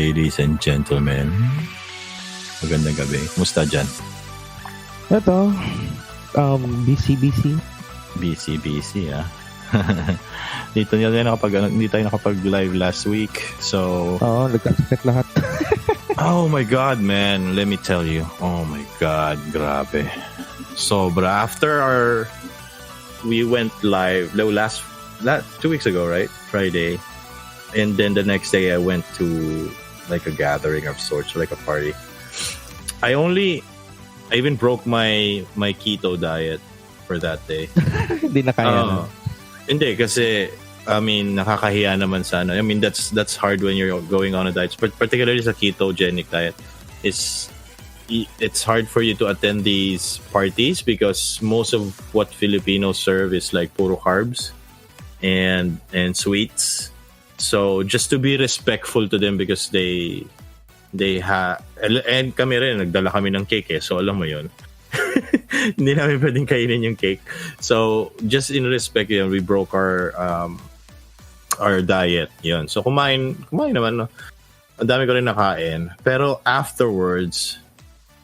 Ladies and gentlemen, magandang gabi. Kumusta dyan? Ito, busy. Busy, ah. Hindi tayo nakapag-live last week. So, nagkasakit lahat. oh my God, man. Let me tell you. Oh my God, grabe. Sobra. We went live last 2 weeks ago, right? Friday. And then the next day I went to like a gathering of sorts, like a party. I even broke my keto diet for that day. Hindi na kaya na. Hindi kasi nakakahiya naman sana. I mean that's hard when you're going on a diet, but particularly sa ketogenic diet. It's hard for you to attend these parties because most of what Filipinos serve is like puro carbs and sweets. So just to be respectful to them because they and kami rin nagdala kami ng cake so alam mo yon. Hindi namin pwedeng kainin yung cake. So just in respect yun, we broke our diet yun. So kumain naman, no? Ang dami ko rin nakain. Pero afterwards,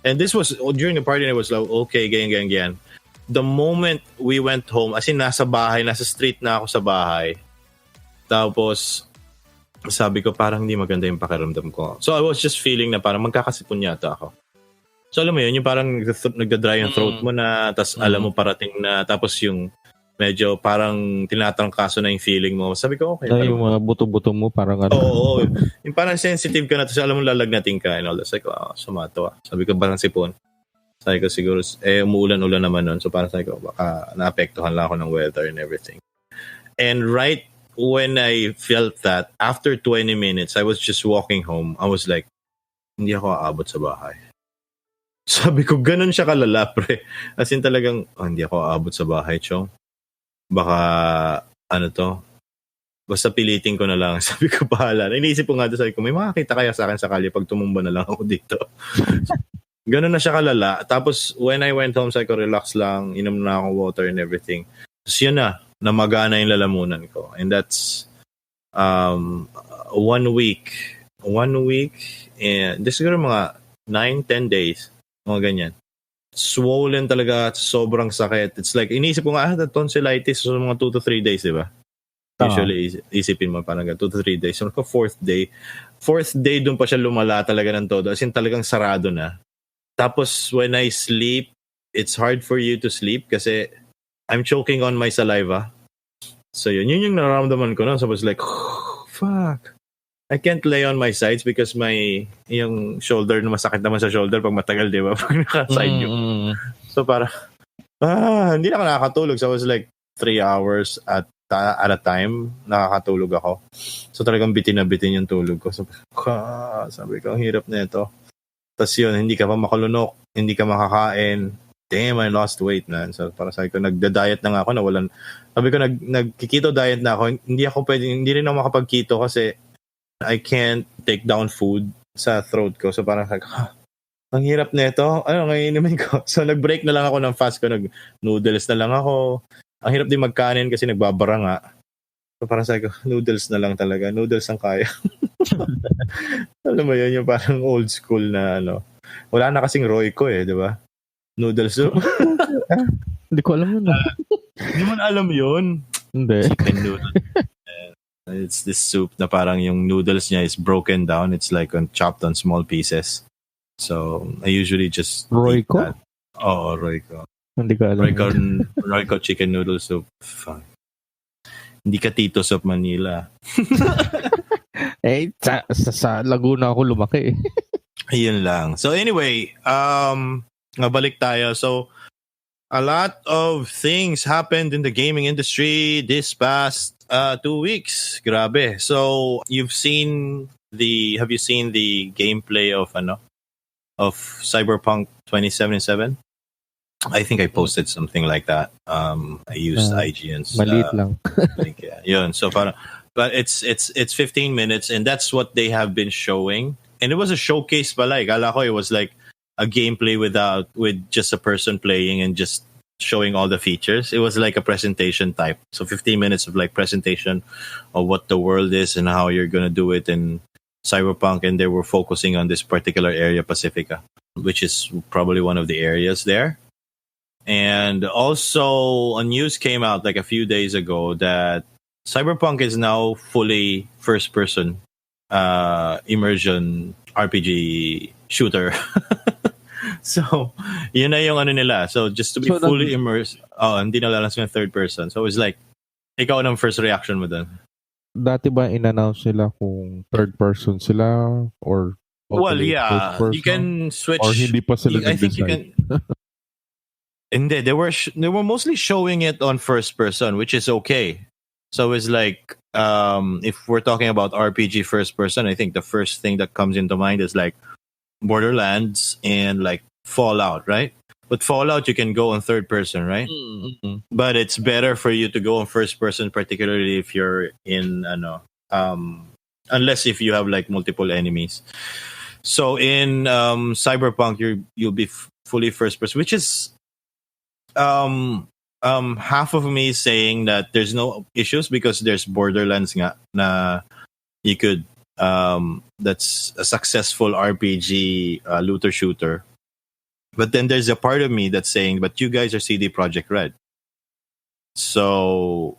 and this was during the party, and it was like okay, ganyan. The moment we went home, as in nasa street na ako sa bahay. Tapos, sabi ko parang hindi maganda yung pakiramdam ko. So, I was just feeling na parang magkakasipon yata ako. So, alam mo yun, yung parang nagda-dry yung throat mo na, tapos alam mo parating na, tapos yung medyo parang tinatrangkaso na yung feeling mo. Sabi ko, okay. Yung mga buto-buto mo parang Oo. Yung parang sensitive ka na, tapos alam mo lalagnating ka and all that. Sabi ko, sumato. Sabi ko, parang sipon. Sabi ko, siguro, umuulan-ulan naman nun. So, parang sabi ko, baka naapektuhan lang ako ng weather and everything. And right when I felt that, after 20 minutes, I was just walking home. I was like, hindi ako aabot sa bahay. Sabi ko, ganun siya kalala, pre. As in talagang, hindi ako aabot sa bahay, chong. Baka, basta pilitin ko na lang. Sabi ko, bahala. Iniisip ko nga doon, sabi ko, may makakita kaya sa akin sakali pag tumumba na lang ako dito. Ganun na siya kalala. Tapos, when I went home, sabi ko, relax lang, inom na akong water and everything. Tapos yun na magana yung lalamunan ko. And that's 1 week. 1 week, and this siguro mga 9-10 days. Mga ganyan. Swollen talaga, sobrang sakit. It's like, iniisip ko nga, tonsillitis, so mga 2 to 3 days, di ba? Usually, isipin mo parang 2 to 3 days. So, fourth day, dun pa siya lumala talaga ng todo. As in, talagang sarado na. Tapos, when I sleep, it's hard for you to sleep kasi I'm choking on my saliva. So, yun yung nararamdaman ko na. So, I was like, fuck. I can't lay on my sides because yung shoulder, masakit naman sa shoulder pag matagal, di ba? Pag naka-side yung. So, parang, hindi na ako nakakatulog. So, I was like 3 hours at a time, nakakatulog ako. So, talagang bitin na bitin yung tulog ko. So, sabi ko, ang hirap na ito. Tapos yun, hindi ka pa makalunok, hindi ka makakain. Damn, I lost weight, man. So, parang sabi ko, nagda-diet na nga ako, nawalan. Sabi ko, nagkikito diet na ako. Hindi rin ako makapag-keto kasi I can't take down food sa throat ko. So, parang sabi ko, ang hirap na ito. Ngayon naman ko. So, nag-break na lang ako ng fast ko. Nag-noodles na lang ako. Ang hirap din magkanin kasi nagbabara nga. So, parang sabi ko, noodles na lang talaga. Noodles ang kaya. Alam mo yun, yung parang old school na Wala na kasing Royco di ba? Noodles soup. Hindi ko alam yun. Hindi mo na alam yun? Hindi. Chicken noodle. It's this soup na parang yung noodles niya is broken down. It's like chopped on small pieces. So, I usually just Royco? eat that. Oo, Royco. Hindi ko alam. Royco chicken noodle soup. Fuck. Hindi ka Tito Soup Manila. Sa Laguna ako lumaki. Ayun lang. So anyway, balik tayo. So, a lot of things happened in the gaming industry this past 2 weeks. Grabe. So, have you seen the gameplay of Cyberpunk 2077? I think I posted something like that. I used IGN's maliit lang. link. Yeah. Yun. So but it's 15 minutes and that's what they have been showing. And it was a showcase pala. Kala ko it was like a gameplay with just a person playing and just showing all the features. It was like a presentation type. So 15 minutes of like presentation of what the world is and how you're going to do it and Cyberpunk, and they were focusing on this particular area, Pacifica, which is probably one of the areas there. And also, a news came out like a few days ago that Cyberpunk is now fully first-person immersion RPG shooter. So, yun na yung ano nila. So, just to be fully immersed, hindi na lalas yung third person. So, it's like, ikaw ang first reaction mo dun. Dati ba in-announce nila kung third person sila or well, yeah, you can switch. Or hindi pa sila I think you can. Hindi, they were mostly showing it on first person, which is okay. So it's like if we're talking about RPG first person, I think the first thing that comes into mind is like Borderlands and like Fallout, right? But Fallout you can go on third person, right? Mm-hmm. But it's better for you to go on first person, particularly if you're in unless if you have like multiple enemies. So in Cyberpunk you'll be fully first person, which is half of me is saying that there's no issues because there's Borderlands nga na you could that's a successful RPG looter shooter. But then there's a part of me that's saying, but you guys are CD Projekt Red. So,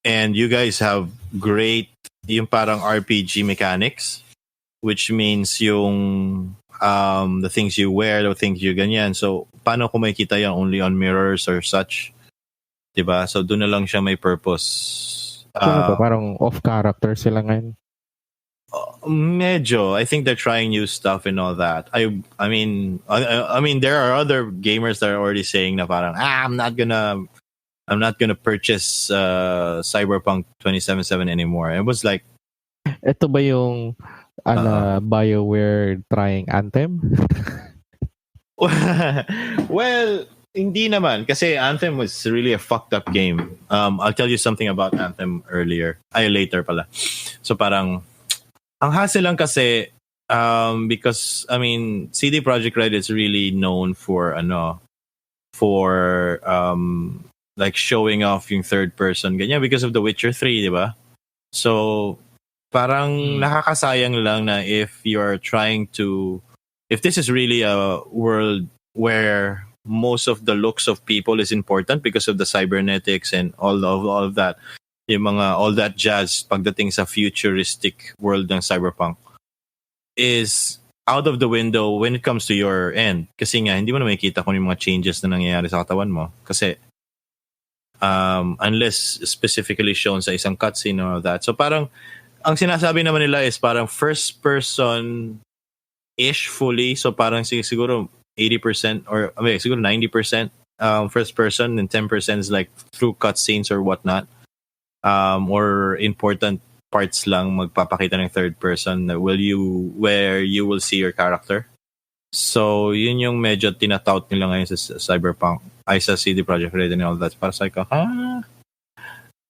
and you guys have great yung parang RPG mechanics, which means yung the things you wear, the things you ganyan. So, paano kung makikita yan only on mirrors or such? Diba? So, doon na lang siya may purpose. Parang off-character sila ngayon? Medyo. I think they're trying new stuff and all that. I mean, there are other gamers that are already saying na parang, I'm not gonna purchase Cyberpunk 2077 anymore. It was like, ito ba yung BioWare trying Anthem? Well, hindi naman. Kasi Anthem was really a fucked up game. I'll tell you something about Anthem later pala. So parang, ang hassle lang kasi, because, I mean, CD Projekt Red is really known for like showing off yung third person, ganyan, because of The Witcher 3, di ba? So, parang nakakasayang lang na if this is really a world where most of the looks of people is important because of the cybernetics and all of that, yung mga all that jazz pagdating sa futuristic world ng Cyberpunk is out of the window when it comes to your end. Kasi nga, hindi mo na makikita kung yung mga changes na nangyayari sa katawan mo. Kasi unless specifically shown sa isang cutscene or that. So parang ang sinasabi naman nila is parang first person ish fully, so parang siguro 80% or siguro 90% first person and 10% is like through cutscenes or whatnot, or important parts lang magpapakita ng third person where you will see your character. So yun yung medyo tinatout nila ngayon sa Cyberpunk ay sa CD Projekt Red and all that. Para sa ko,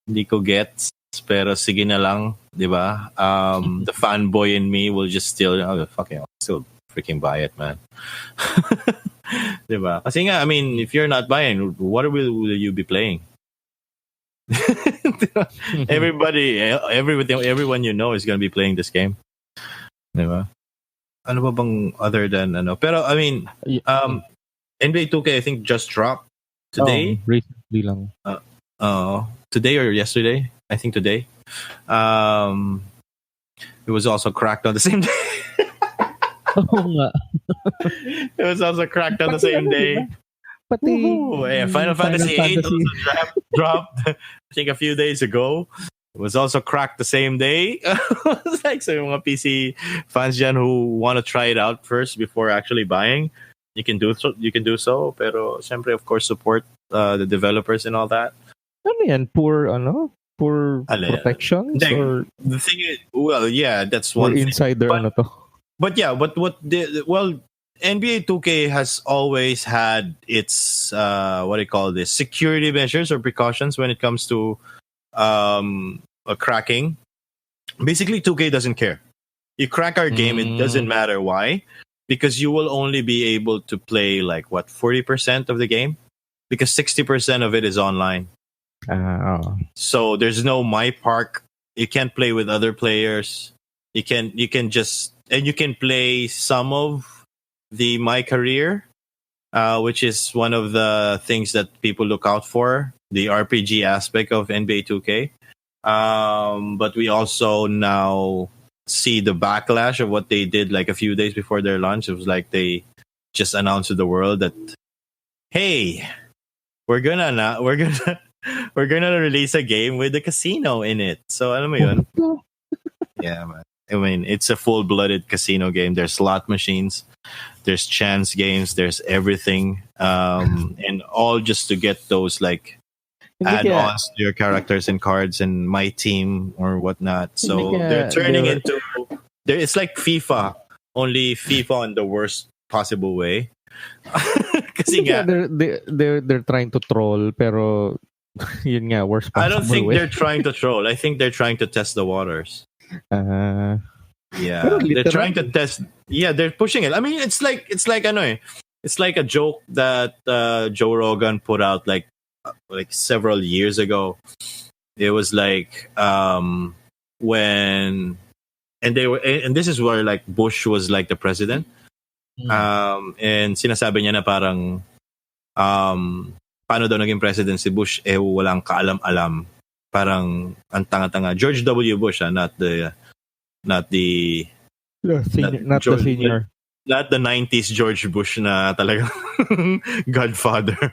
hindi ko gets, pero sige na lang, di ba? The fanboy in me will just still freaking buy it, man. Di ba? Kasi nga, I mean, if you're not buying, what will you be playing? Everyone you know is gonna be playing this game. Di ba? Ano ba bang other than ano? Pero, I mean, NBA 2K, I think, just dropped today. Recently lang. Today or yesterday? I think today. It was also cracked on the same day. Oo nga. It was also cracked on the same day. Pati Final Fantasy 8 also dropped, I think, a few days ago. It was also cracked the same day. It's like, so yung mga PC fans dyan who want to try it out first before actually buying, you can do so. Pero syempre, of course, support the developers and all that. Ano yan? Poor protections? Or the thing is, well, yeah, that's one thing. Insider ano to? But yeah, NBA 2K has always had its security measures or precautions when it comes to a cracking. Basically, 2K doesn't care. You crack our game, it doesn't matter why, because you will only be able to play like 40% of the game, because 60% of it is online. So there's no My Park. You can't play with other players. you can just, and you can play some of the My Career, which is one of the things that people look out for, the RPG aspect of NBA 2K. But we also now see the backlash of what they did like a few days before their launch. It was like they just announced to the world that, hey, we're gonna we're gonna release a game with a casino in it. So alam mo yun? Yeah, man. I mean, it's a full-blooded casino game. There's slot machines, there's chance games, there's everything, and all just to get those like add-ons to your characters and cards and my team or whatnot. So they're turning into, it's like FIFA, only FIFA in the worst possible way. Kasi nga, they're trying to troll, pero yun nga, worst possible way. I don't think they're trying to troll. I think they're trying to test the waters. Yeah, they're trying to test. Yeah, they're pushing it. I mean, it's like it's like a joke that Joe Rogan put out like several years ago. It was like when, and they were, and this is where like Bush was like the president. And sinasabi niya na parang paano daw naging president si Bush, walang kaalam-alam, parang ang tanga-tanga. George W. Bush, not the senior, not the 90s George Bush na talagang godfather.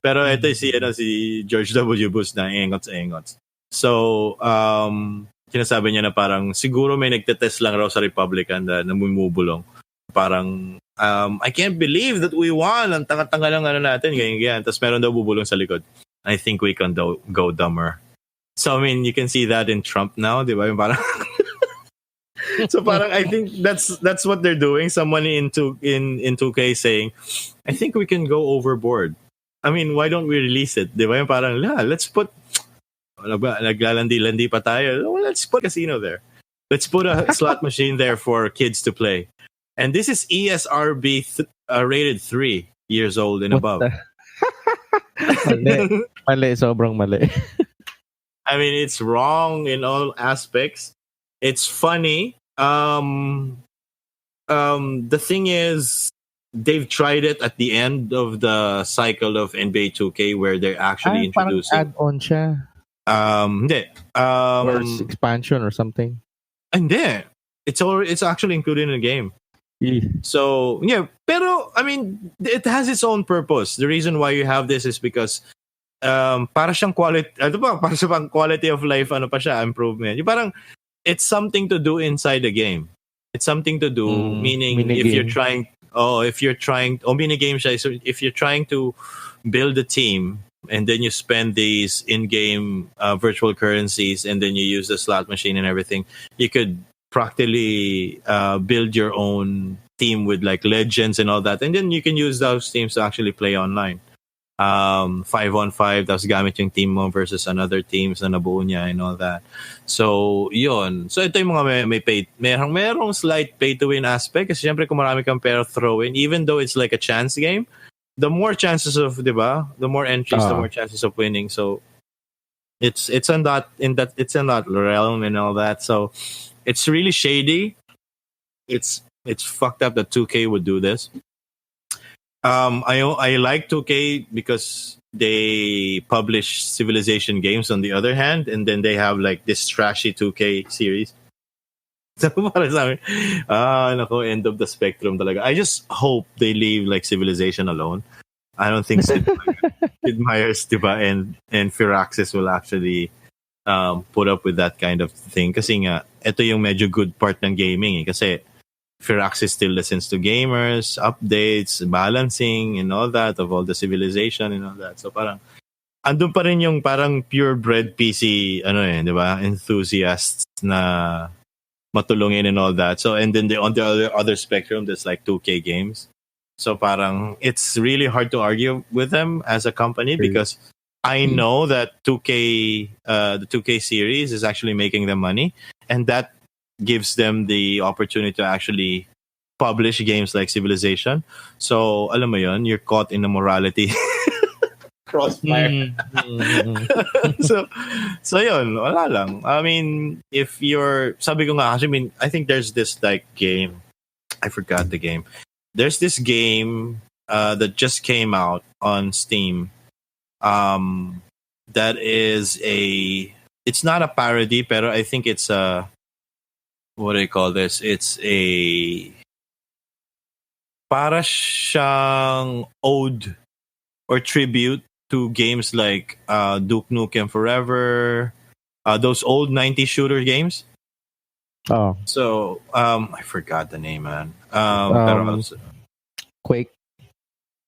Pero ito si George W. Bush na engots. So sinasabi niya na parang siguro may nagtetest lang raw sa Republican na namumubulong. Parang I can't believe that we won. Ang tanga-tanga lang natin, ganyan. Tapos meron daw bubulong sa likod. I think we can go dumber. So I mean, you can see that in Trump now, di ba? Yung parang so parang I think that's what they're doing. Someone in 2K saying, I think we can go overboard. I mean, why don't we release it? Di ba? Yung parang let's put naglalandi-landi pa tayo. Well, let's put casino there. Let's put a slot machine there for kids to play. And this is ESRB rated 3 years old and above. Mali, sobrang mali. I mean, it's wrong in all aspects. It's funny. The thing is, they've tried it at the end of the cycle of NBA 2K where they're actually introducing add-on siya. Hindi. Or expansion or something. Hindi. It's actually included in the game. So, yeah, pero I mean, it has its own purpose. The reason why you have this is because para siyang quality of life improvement. Yung parang it's something to do inside the game. It's something to do, meaning if you're trying minigame siya. So if you're trying to build a team and then you spend these in-game virtual currencies and then you use the slot machine and everything, you could practically build your own team with like legends and all that, and then you can use those teams to actually play online. 5-on-5, tapos gamit yung team mo versus another teams na nabuo niya and all that. So yun. So ito yung mga may pay, merong slight pay to win aspect kasi syempre kung marami kang pero throw in, even though it's like a chance game, the more chances of, diba, the more entries, the more chances of winning. So it's in that realm and all that. So it's really shady. It's fucked up that 2K would do this. I like 2K because they publish Civilization games on the other hand, and then they have like this trashy 2K series. So para sa amin, end of the spectrum talaga. I just hope they leave like Civilization alone. I don't think Sid Meier's, diba, and Firaxis will actually put up with that kind of thing. Kasi nga, ito yung medyo good part ng gaming. Kasi Firaxis still listens to gamers, updates, balancing, and all that, of all the Civilization and all that. So parang, andun pa rin yung parang purebred PC, diba, enthusiasts na matulungin and all that. So, and then on the other spectrum, there's like 2K games. So parang, it's really hard to argue with them as a company because I know that the 2K series is actually making them money, and that gives them the opportunity to actually publish games like Civilization. So, alam mo yun, you're caught in a morality Crossfire. So yun, wala lang. I mean, if you're, sabi ko nga, I mean, I think there's this like game, I forgot the game. There's this game that just came out on Steam. That is it's not a parody, pero I think it's a, what do you call this? It's a, para siyang ode or tribute to games like Duke Nukem Forever, those old 90s shooter games. Oh. So, I forgot the name, man. Pero Quake.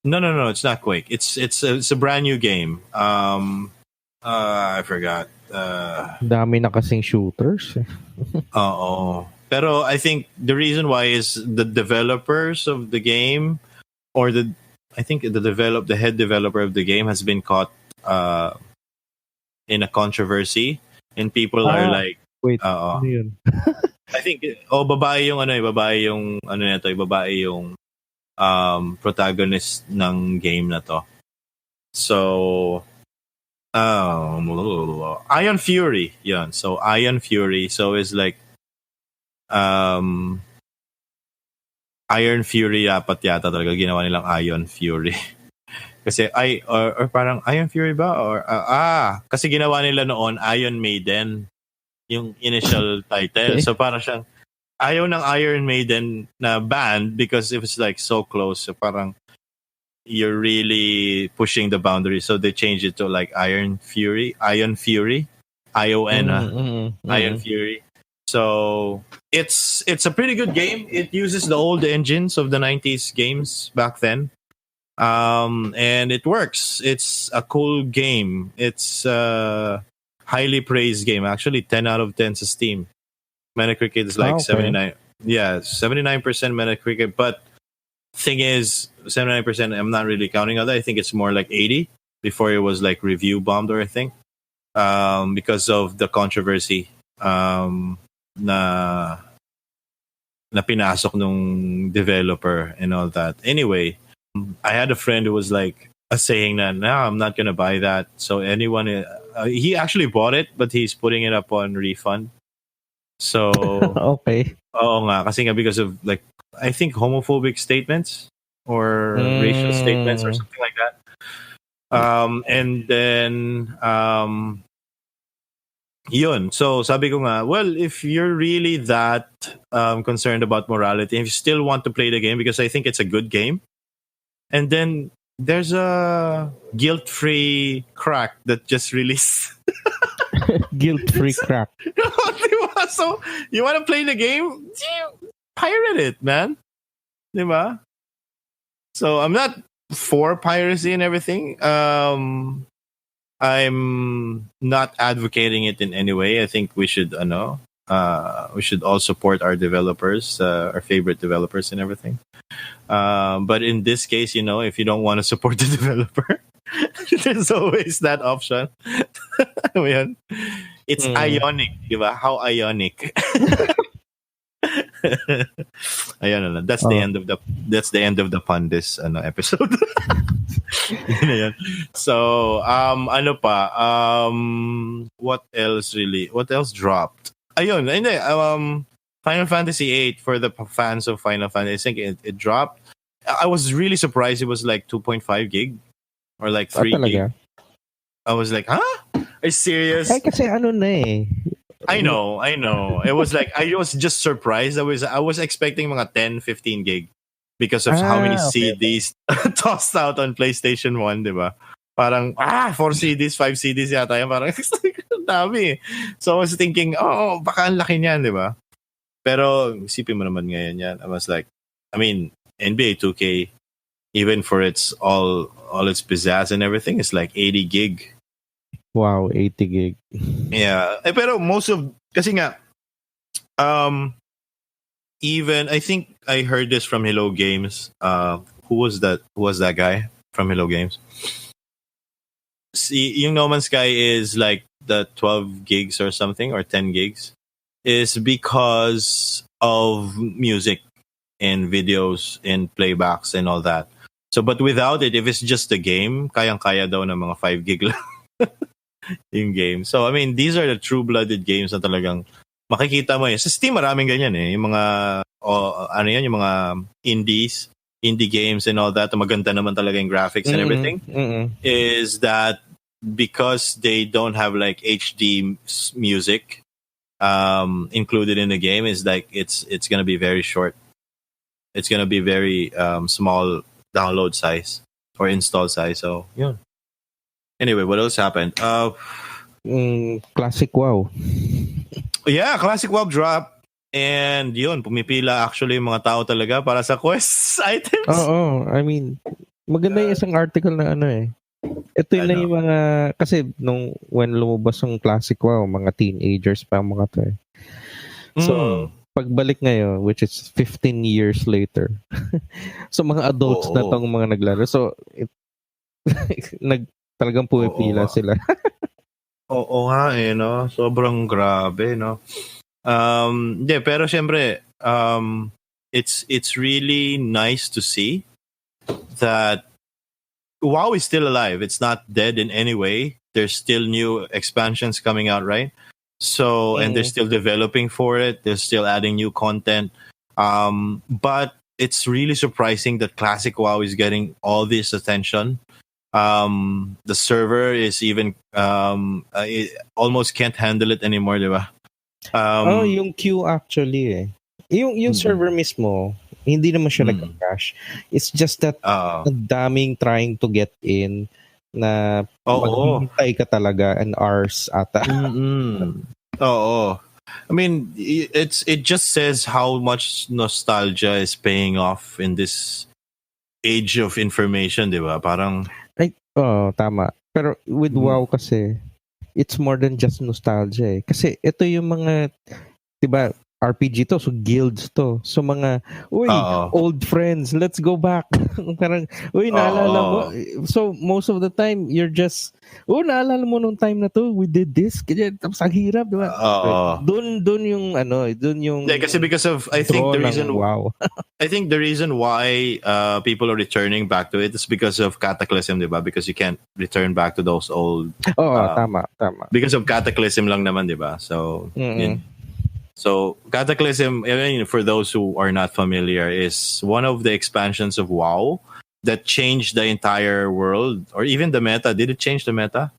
No, it's not Quake. It's a brand new game. I forgot. Dami na kasing shooters. Oo. Pero I think the reason why is the developers of the game, or I think the head developer of the game has been caught in a controversy, and people are like, wait, ano yun? I think babae yung protagonist ng game na to. So Iron Fury, yun. So Iron Fury, so it's like Iron Fury dapat yata talaga ginawa nilang Iron Fury. Kasi or parang Iron Fury ba, or kasi ginawa nila noon Iron Maiden yung initial title. Okay. So parang siyang ayaw ng Iron Maiden na band because it was like so close. So parang you're really pushing the boundary. So they changed it to like Iron Fury, ION, Iron Fury. So it's a pretty good game. It uses the old engines of the 90s games back then. And it works. It's a cool game. It's a highly praised game. Actually, 10 out of 10 sa Steam. Metacritic is like 79. Yeah, 79% Metacritic. But thing is, 79%, I'm not really counting on that. I think it's more like 80 before it was like review bombed or I think. Because of the controversy na pinasok nung developer and all that. Anyway, I had a friend who was like saying that, no, I'm not going to buy that. So anyone, he actually bought it, but he's putting it up on refund. So, okay. Oo nga, kasi nga because of like, I think homophobic statements or racial statements or something like that. And then, yun. So sabi ko nga, well, if you're really that concerned about morality, if you still want to play the game, because I think it's a good game, and then there's a guilt-free crack that just released. Guilt-free crack. So you want to play the game? Pirate it, man. Diba? So I'm not for piracy and everything. I'm not advocating it in any way. I think we should we should all support our developers, our favorite developers and everything. But in this case, if you don't want to support the developer, there's always that option. It's ionic, diba? How ionic. Ayun na lang. That's the end of the Pandis episode. Yun. So, what else dropped? Ayun, hindi, Final Fantasy 8 for the fans of Final Fantasy. I think it dropped. I was really surprised it was like 2.5 gig or like 3 gig. I was like, huh? Are you serious? Ay, kasi na eh. I know. It was like, I was just surprised. I was expecting mga 10, 15 gig because of how many CDs tossed out on PlayStation 1, diba? Parang, 4 CDs, 5 CDs yata yan. Parang, dami. So I was thinking, baka ang laki niyan, diba? Pero, isipin mo naman ngayon yan. I was like, NBA 2K, even for its all its pizzazz and everything, it's like 80 gig. Wow, 80 gig. Yeah. Pero most of, kasi nga, even, I think I heard this from Hello Games. Who was that guy from Hello Games? Yung No Man's Sky is like the 12 gigs or something, or 10 gigs, is because of music and videos and playbacks and all that. So, but without it, if it's just a game, kayang-kaya daw ng mga 5 gig lang yung game. So, I mean, these are the true-blooded games na talagang makikita mo. Sa Steam, maraming ganyan eh. Yung mga, yung mga indie games and all that, maganda naman talaga yung graphics and everything, is that because they don't have like HD music included in the game, is like it's going to be very short. It's going to be very small download size or install size. So, yun. Anyway, what else happened? Classic WoW. Yeah, Classic WoW drop. And yun, pumipila actually yung mga tao talaga para sa quest items. Oo, I mean, maganda yung isang article na ito na yung mga, kasi when lumabas yung Classic WoW, mga teenagers pa mga to eh. So, pagbalik ngayon, which is 15 years later, so mga adults na tong mga naglaro. So, talagang pumipila sila. Oo nga eh, no? Sobrang grabe, no? Pero syempre, it's really nice to see that WoW is still alive. It's not dead in any way. There's still new expansions coming out, right? So, and they're still developing for it. They're still adding new content. But it's really surprising that Classic WoW is getting all this attention. The server is even it almost can't handle it anymore, diba? Yung queue actually eh. Yung server mismo, hindi naman siya nag-crash. It's just that ang daming trying to get in na maghihintay ka talaga and hours ata. Oo. I mean, it just says how much nostalgia is paying off in this age of information, di ba? Parang tama. Pero with WoW kasi, it's more than just nostalgia eh. Kasi ito yung mga, diba, RPG to, so guilds to. So mga, old friends, let's go back. Parang, naalala mo. So most of the time, you're just, naalala mo nung time na to, we did this. Kaya, tapos ang hirap, diba? Doon yung kasi because of, I think the reason, wow. I think the reason why people are returning back to it is because of Cataclysm, diba? Because you can't return back to those old... tama. Because of Cataclysm lang naman, diba? So, So, Cataclysm, I mean, for those who are not familiar, is one of the expansions of WoW that changed the entire world, or even the meta. Did it change the meta?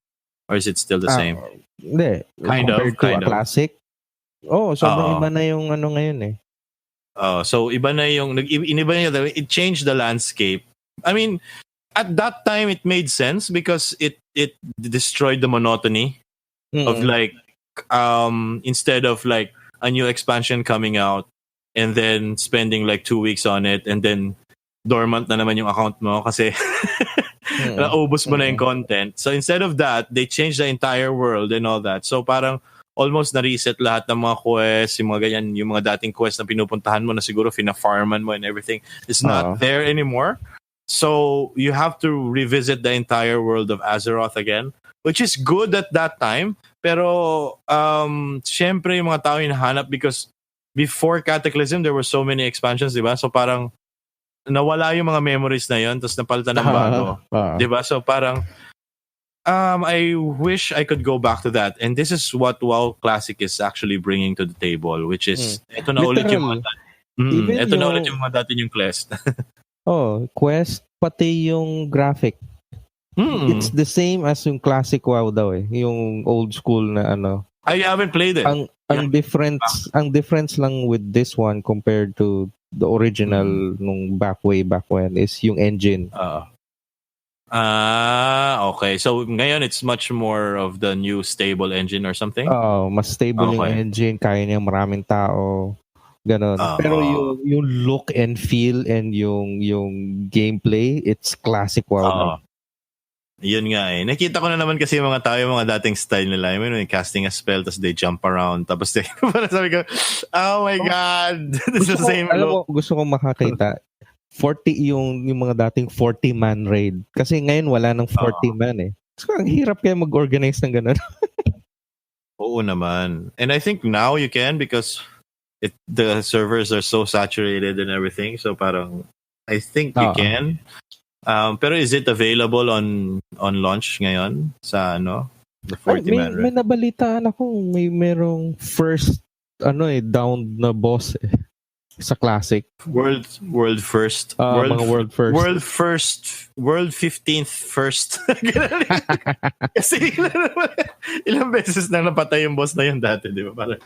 Or is it still the same? Hindi. Kind of. Classic? Sobrang iba na yung ngayon eh. So, iba na yung, it changed the landscape. I mean, at that time, it made sense because it destroyed the monotony of like, instead of like, a new expansion coming out and then spending like 2 weeks on it and then dormant na naman yung account mo kasi naubos mo na yung content. So instead of that, they changed the entire world and all that. So parang almost na-reset lahat ng mga quests, yung mga ganyan, yung mga dating quests na pinupuntahan mo na siguro fina-farman mo and everything. It's not there anymore. So you have to revisit the entire world of Azeroth again, which is good at that time. Pero, syempre yung mga tao hinahanap because before Cataclysm, there were so many expansions, di ba? So parang nawala yung mga memories na yun, tapos napalitan ng bago. Di ba? So parang, I wish I could go back to that. And this is what WoW Classic is actually bringing to the table, which is, ito na ulit yung mga ulit yung mga dati yung quest. Quest, pati yung graphic. It's the same as yung Classic WoW daw eh. Yung old school na ano. I haven't played it. Ang difference lang with this one compared to the original nung way back when is yung engine. Okay. So ngayon it's much more of the new stable engine or something? Mas stable yung engine, kaya niya maraming tao. Ganon. Pero yung look and feel and yung gameplay, it's Classic WoW. Yun nga eh. Nakita ko na naman kasi yung mga tao, yung mga dating style nila. I mean, casting a spell, tapos they jump around. Tapos parang sabi ko, oh my God! This is the same look. Gusto kong makakita. 40 yung mga dating 40-man raid. Kasi ngayon wala nang 40-man eh. So, ang hirap kaya mag-organize ng ganun. Oo naman. And I think now you can because the servers are so saturated and everything. So parang, I think you can. Pero is it available on launch ngayon sa the 40-man may nabalitaan ako merong first down na boss sa classic. World first. World 15th first. Kasi ilang beses na napatay yung boss na yun dati, di ba? Parang,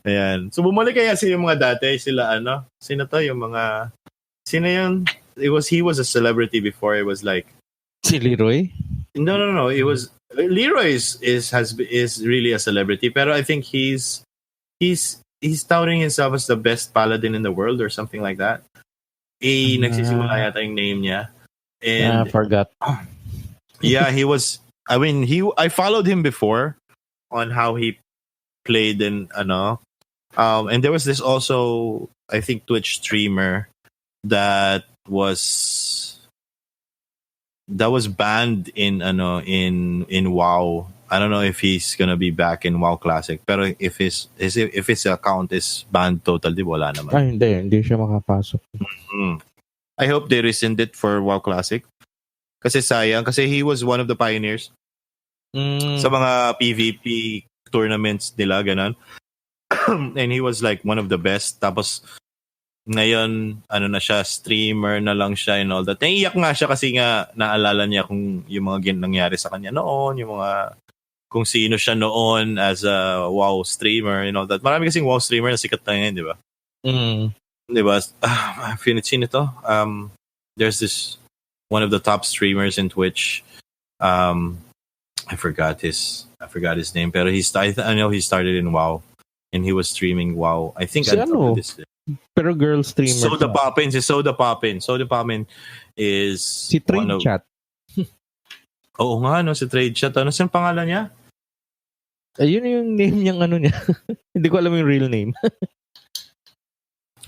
ayan. So bumalik kaya yung mga dati, sila sino to? Yung mga, sino yun? He was a celebrity before. It was like si Leroy? No. It was Leroy is really a celebrity, pero I think he's touting himself as the best paladin in the world or something like that. Nagsisimula yata yung name niya. And I forgot. Yeah, he was. I mean, I followed him before on how he played and and there was this also, I think, Twitch streamer that was banned in WoW. I don't know if he's gonna be back in WoW Classic, pero if his account is banned totally, wala naman. Hindi siya makapasok. Mm-hmm. I hope they rescind it for WoW Classic. Kasi sayang, kasi he was one of the pioneers sa mga PvP tournaments nila, ganun. And he was like one of the best. Tapos ngayon, na siya, streamer na lang siya and all that. Naiiyak nga siya kasi nga naalala niya kung yung mga nangyari sa kanya noon, yung mga kung sino siya noon as a WoW streamer and all that. Marami kasing WoW streamer na sikat na ngayon, di ba? Di ba? Sino ito? There's this one of the top streamers in Twitch. I forgot his name, pero I know he started in WoW and he was streaming WoW. I think pero girl streamer. Soda Poppin is si Trade Chat. Oo nga, si Trade Chat. Ano siyang pangalan niya? Ayun yung name niyang niya. Hindi ko alam yung real name.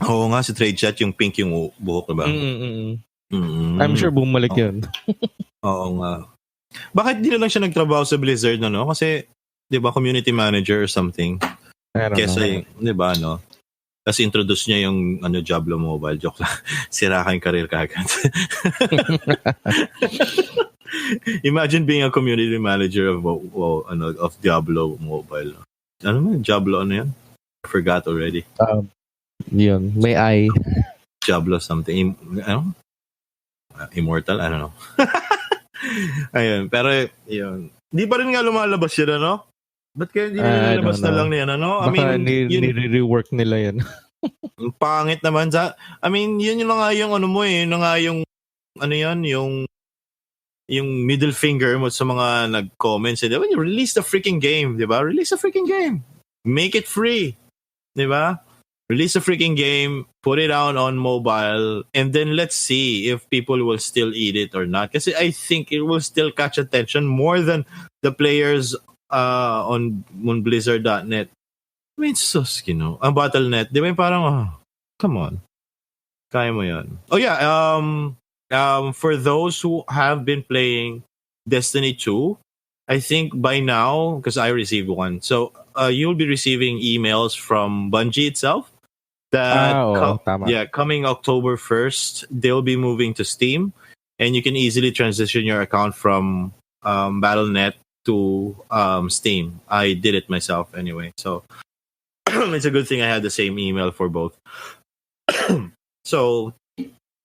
Oo nga, si Trade Chat, yung pink yung buhok, diba? I'm sure bumalik yun. Oo nga. Bakit di na lang siya nagtrabaho sa Blizzard, Kasi, di ba, community manager or something. Kesa, di ba, Tapos introduce niya yung Diablo Mobile. Joke lang. Sira ka yung career kagad. Imagine being a community manager of Diablo Mobile. Diablo yan? I forgot already. Yun. May I. Diablo something. Immortal? I don't know. Ayun. Pero, yun. Di pa rin nga lumalabas yun, Ba't kaya hindi nilalabas na lang niyan, Baka nire-rework nila yan. Ang pangit naman. Yun yung nga yung yun nga yung, yung middle finger mo sa mga nag-comments. When you release the freaking game, di ba? Release the freaking game. Make it free. Di ba? Release the freaking game, put it out on mobile, and then let's see if people will still eat it or not. Kasi I think it will still catch attention more than the players on Blizzard.net. I mean, sus, ang Battle.net, di ba parang, come on. Kaya mo yan. Oh yeah, for those who have been playing Destiny 2, I think by now, because I received one, so you'll be receiving emails from Bungie itself that coming October 1st, they'll be moving to Steam, and you can easily transition your account from Battle.net to Steam. I did it myself anyway, so it's a good thing I had the same email for both. So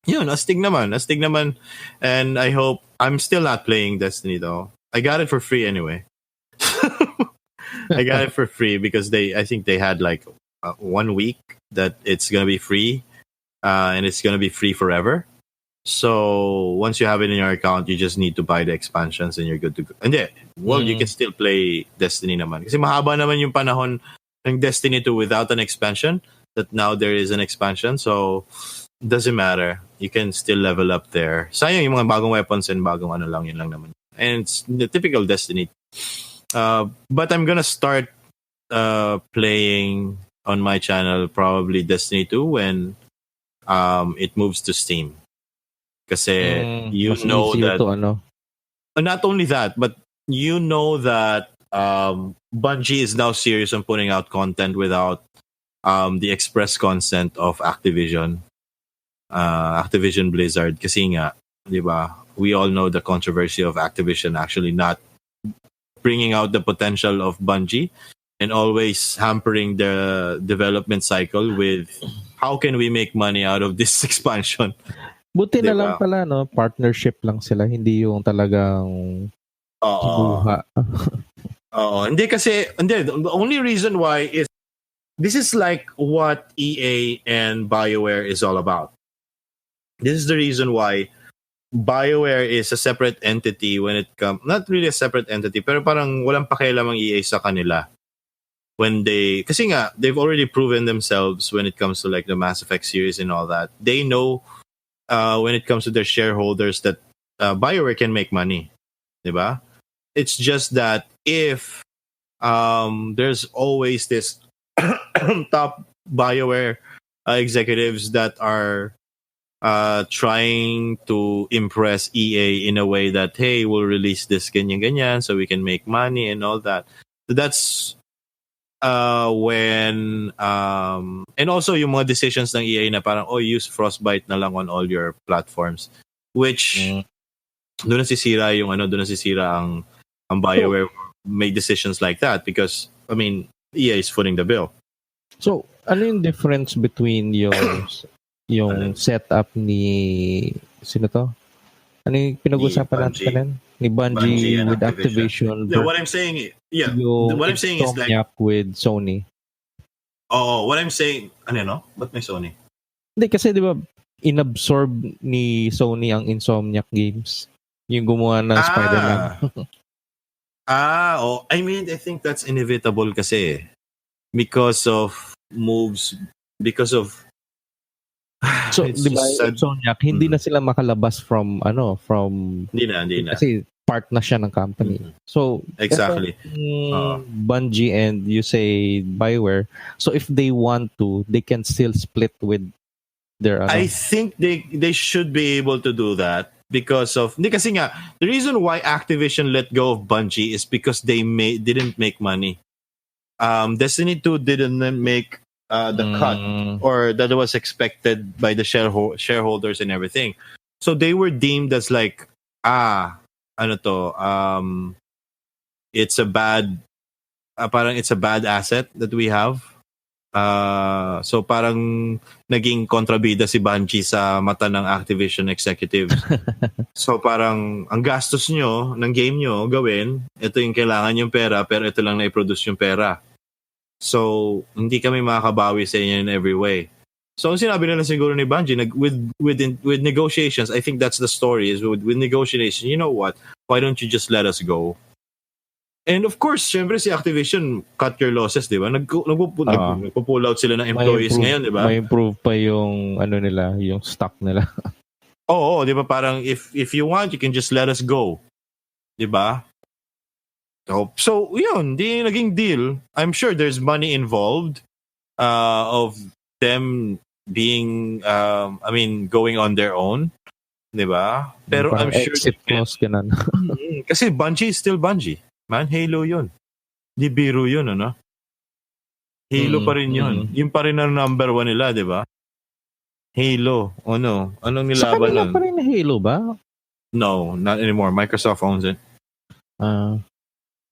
yun, astig naman, and I hope. I'm still not playing Destiny though. I got it for free anyway. I got it for free because I think they had like 1 week that it's gonna be free, and it's gonna be free forever. So once you have it in your account, you just need to buy the expansions and you're good to go. And you can still play Destiny naman. Kasi mahaba naman yung panahon ng Destiny 2 without an expansion. That now there is an expansion, so it doesn't matter. You can still level up there. Sayang yung mga bagong weapons and bagong yun lang naman. And it's the typical Destiny. But I'm gonna start playing on my channel probably Destiny 2 when it moves to Steam. Kasi you know that not only that, but you know that Bungie is now serious on putting out content without the express consent of Activision Blizzard. Kasi nga, di ba, we all know the controversy of Activision actually not bringing out the potential of Bungie and always hampering the development cycle with how can we make money out of this expansion. Buti na lang Diba? pala, no? Partnership lang sila, hindi yung talagang kinuha. Oo. Hindi kasi, the only reason why is this is like what EA and BioWare is all about. This is the reason why BioWare is a separate entity when it comes, not really a separate entity, pero parang walang pakialam ang EA sa kanila. Kasi nga, they've already proven themselves when it comes to like the Mass Effect series and all that. They know when it comes to their shareholders that BioWare can make money. Diba? It's just that if there's always this top BioWare executives that are trying to impress EA in a way that, hey, we'll release this ganyan so we can make money and all that. So that's when and also yung mga decisions ng EA na parang use Frostbite na lang on all your platforms, which doon nasisira ang BioWare make decisions like that because I mean EA is footing the bill. So ano yung difference between yung setup ni sino to? Ano yung pinag-usapan natin ni Bungie with Activision? Yeah, what I'm saying, what I'm saying is like with Sony. Oh, what I'm saying, Ba't may Sony? Hindi kasi 'di ba inabsorb ni Sony ang Insomniac Games, yung gumawa ng Spider-Man. I mean, I think that's inevitable kasi because of moves, because of so, di ba, Insomniac, hindi na sila makalabas from hindi na. Kasi part na siya ng company. Mm-hmm. So, exactly. Bungie and you say BioWare. So, if they want to, they can still split with their I think they should be able to do that because of kasi nga, the reason why Activision let go of Bungie is because they didn't make money. Destiny 2 didn't make the cut or that was expected by the shareholders and everything. So they were deemed as like it's a bad parang it's a bad asset that we have. So parang naging kontrabida si Bungie sa mata ng Activision executives. So parang ang gastos nyo ng game nyo gawin, ito yung kailangan yung pera pero ito lang na i-produce yung pera. So, hindi kami makakabawi sa inyo in every way. So, ang sinabi nila siguro ni Bungie, with negotiations, I think that's the story, is with negotiations, you know what, why don't you just let us go? And of course, syempre si Activision, cut your losses, di ba? Nagpo-pull out sila ng employees ngayon, di ba? May improve pa yung, yung stock nila. Oo, di ba? Parang, if you want, you can just let us go. Di ba? So yun, di naging deal. I'm sure there's money involved of them being, going on their own. Diba? Pero parang I'm sure exit clause ganun. Kasi Bungie is still Bungie. Man, Halo yun. Di biro yun, Halo pa rin yun. Yung pa rin ang number 1 nila, diba? Halo. Anong nilaban sa kanila pa rin na Halo ba? No, not anymore. Microsoft owns it.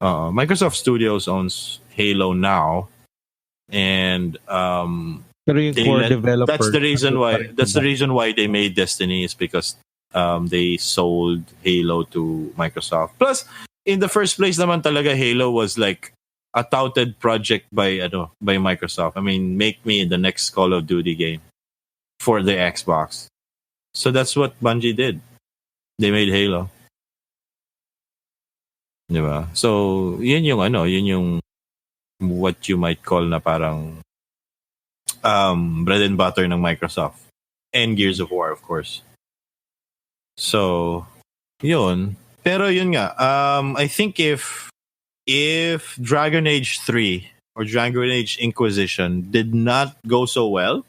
Microsoft Studios owns Halo now, and pero yung core developer. That's the reason why they made Destiny is because they sold Halo to Microsoft. Plus, in the first place, naman talaga Halo was like a touted project by Microsoft. I mean, make me the next Call of Duty game for the Xbox. So that's what Bungie did. They made Halo. Diba? So, yun yung what you might call na parang bread and butter ng Microsoft. And Gears of War, of course. So, yun. Pero yun nga, I think if Dragon Age 3 or Dragon Age Inquisition did not go so well,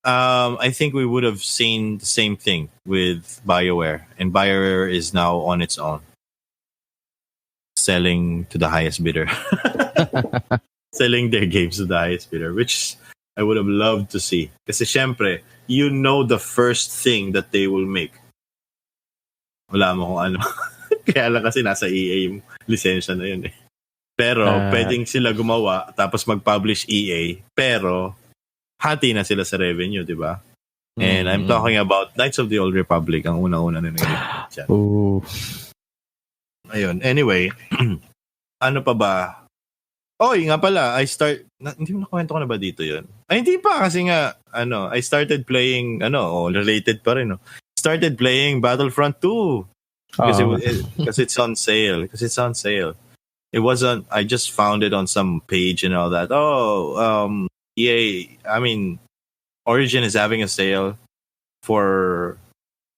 I think we would have seen the same thing with BioWare. And BioWare is now on its own. Selling to the highest bidder. Selling their games to the highest bidder, which I would have loved to see. Kasi syempre, the first thing that they will make. Wala mo kung ano. Kaya lang kasi nasa EA yung lisensya na yun eh. Pero pwedeng sila gumawa tapos mag-publish EA pero hati na sila sa revenue, di ba? And I'm talking about Knights of the Old Republic, ang unang-una na nag-release dyan. Ayun. Anyway, ano pa ba? Oy, nga pala, hindi mo nakwento ko na ba dito yun? Ay, hindi pa kasi nga, I started playing, related pa rin, no? Started playing Battlefront 2. Because it's on sale. It wasn't, I just found it on some page and all that. EA, Origin is having a sale for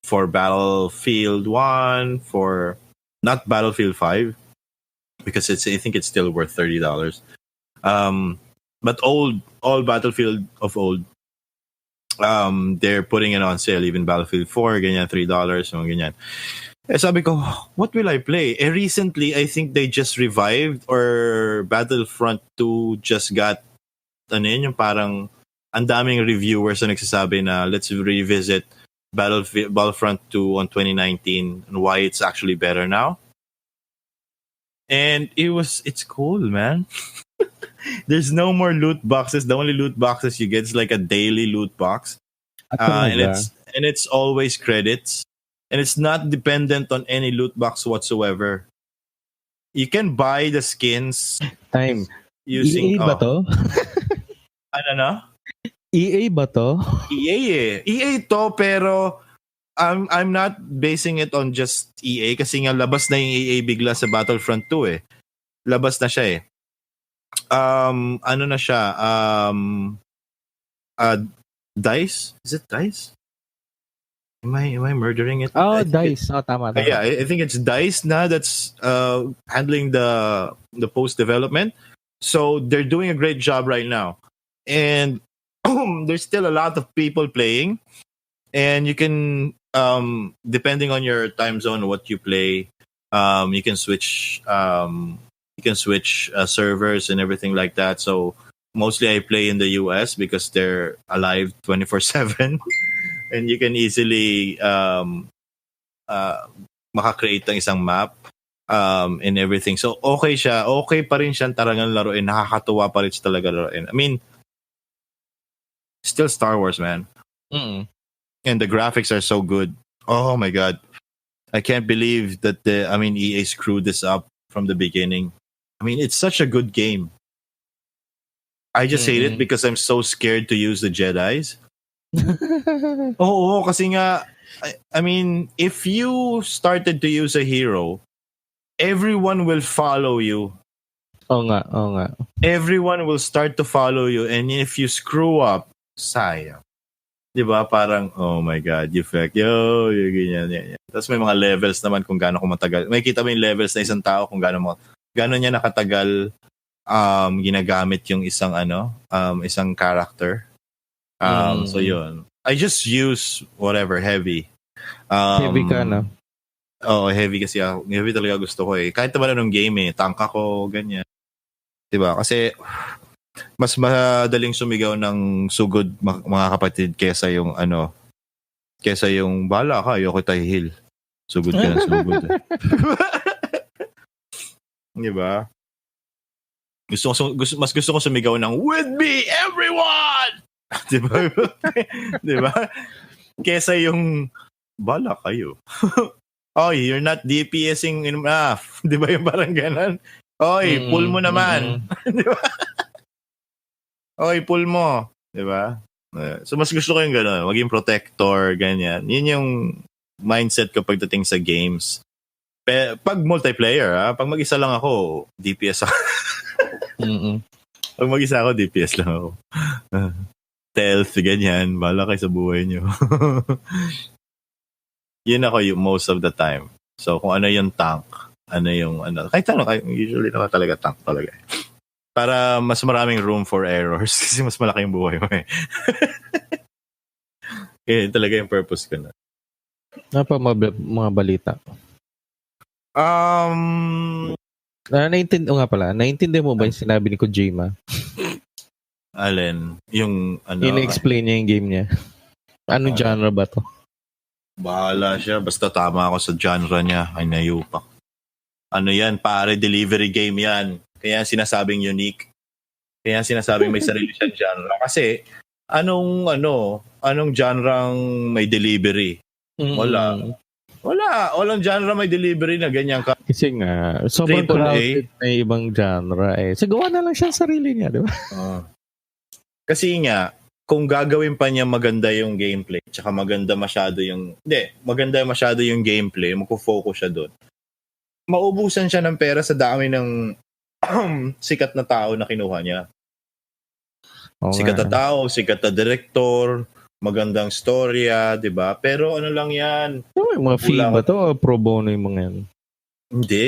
Battlefield 1, for not Battlefield 5, because I think it's still worth $30. But all Battlefield of old, they're putting it on sale. Even Battlefield 4, ganyan, $3, ganyan. Sabi ko, what will I play? Recently, I think they just revived, or Battlefront 2 just got, yung parang, ang daming reviewers na nagsasabi na let's revisit Battlefront 2 on 2019 and why it's actually better now. And it's cool, man. There's no more loot boxes. The only loot boxes you get is like a daily loot box. And it's always credits. And it's not dependent on any loot box whatsoever. You can buy the skins using... EA ba to? Ano na? EA ba to? EA to, pero I'm not basing it on just EA kasi nga labas na yung EA bigla sa Battlefront 2 eh. Labas na siya eh. Ano na siya? DICE? Is it DICE? Am I murdering it? DICE. Tama. Yeah, I think it's DICE na that's handling the post-development. So they're doing a great job right now. And there's still a lot of people playing. And you can, depending on your time zone, what you play, you can switch servers and everything like that. So mostly I play in the US because they're alive 24/7. And you can easily makakreate ng isang map and everything. So okay siya. Okay pa rin siyang talagang laruin. Nakakatuwa pa rin siya talaga laruin. Still Star Wars, man. And the graphics are so good. Oh my God. I can't believe that EA screwed this up from the beginning. It's such a good game. I just hate it because I'm so scared to use the Jedis. Oo, kasi nga, if you started to use a hero, everyone will follow you. Oo nga. Everyone will start to follow you, and if you screw up, sayang. Diba? Parang, oh my God, you fact, yung ganyan. Tapos may mga levels naman kung gaano ko matagal. May kita mo yung levels na isang tao kung gaano niya nakatagal ginagamit yung isang isang character. So yun. I just use whatever, heavy. Heavy ka na? Oo, heavy kasi ako. Heavy talaga gusto ko eh. Kahit naman anong game eh. Tank ako, ganyan. Diba? Kasi mas madaling sumigaw ng sugod mga kapatid kesa yung bala ka, ayoko tayo heal. Sugod ka ng sugod. Diba? Mas gusto ko sumigaw ng with me, everyone! Diba? Diba? Kesa yung bala kayo. Oy, you're not DPSing enough. Diba yung parang ganon? Oy, pull mo naman. Diba? Oy, pull mo. Diba? So mas gusto ko yung ganon. Maging protector, ganyan. Yun yung mindset ko pagdating sa games. Pag multiplayer, pag mag-isa lang ako, DPS ako. Pag mag-isa ako, DPS lang ako. Stealth, ganyan. Bahala kayo sa buhay nyo. Yun ako yung most of the time. So, kung ano yung tank, kahit usually naman talaga tank talaga. Para mas maraming room for errors kasi mas malaki yung buhay mo eh. Kaya talaga yung purpose ko na. Ano pa mga balita? Naintindihan mo ba yung sinabi ni Kojima? Alin? Yung In-explain niya yung game niya. Anong genre ba to? Bahala siya. Basta tama ako sa genre niya. Ay, nayupak. Ano yan, pare, delivery game yan. Kaya sinasabing unique. Kaya sinasabing may sarili siyang genre. Kasi, anong genre may delivery? Wala. Walang genre may delivery na ganyan ka. Kasi nga, sobrang crowded na ibang genre eh. So, gawa na lang siya sarili niya, di ba? Kasi nga, kung gagawin pa niya maganda yung gameplay, tsaka maganda masyado yung gameplay, magpo-focus siya doon. Maubusan siya ng pera sa dami ng sikat na tao na kinuha niya. Sikat na tao, sikat na director, magandang storya, di ba? Pero ano lang yan? Mga fee ba to? Pro bono yung mga yan? Hindi.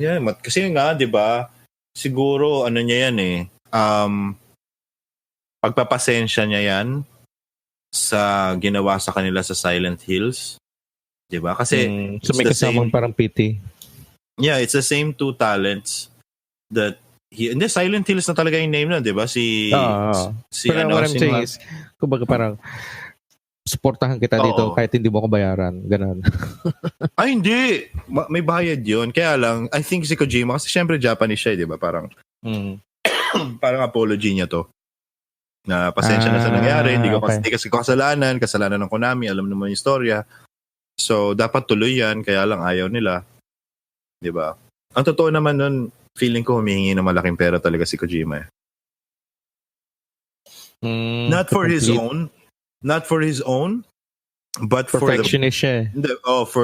Yeah, kasi nga, di ba? Siguro, ano niya yan eh. Pagpapasensya niya yan sa ginawa sa kanila sa Silent Hills. Di ba? Kasi so may kasamang parang pity. Yeah, it's the same two talents that hindi, Silent Hills na talaga yung name na, di ba? Pero what I'm saying is, kumbaga parang suportahan kita dito kahit hindi mo ako bayaran. Ganun. Ay, hindi. May bayad yun. Kaya lang, I think si Kojima, kasi syempre Japanese siya, di ba? Parang, parang apology niya to. Na pasensya na sa nangyari. Hindi kasi kasalanan ng Konami. Alam naman yung istorya. So, dapat tuloy yan. Kaya lang ayaw nila. Di ba? Ang totoo naman nun, feeling ko humihingi ng malaking pera talaga si Kojima. Not for his own, but for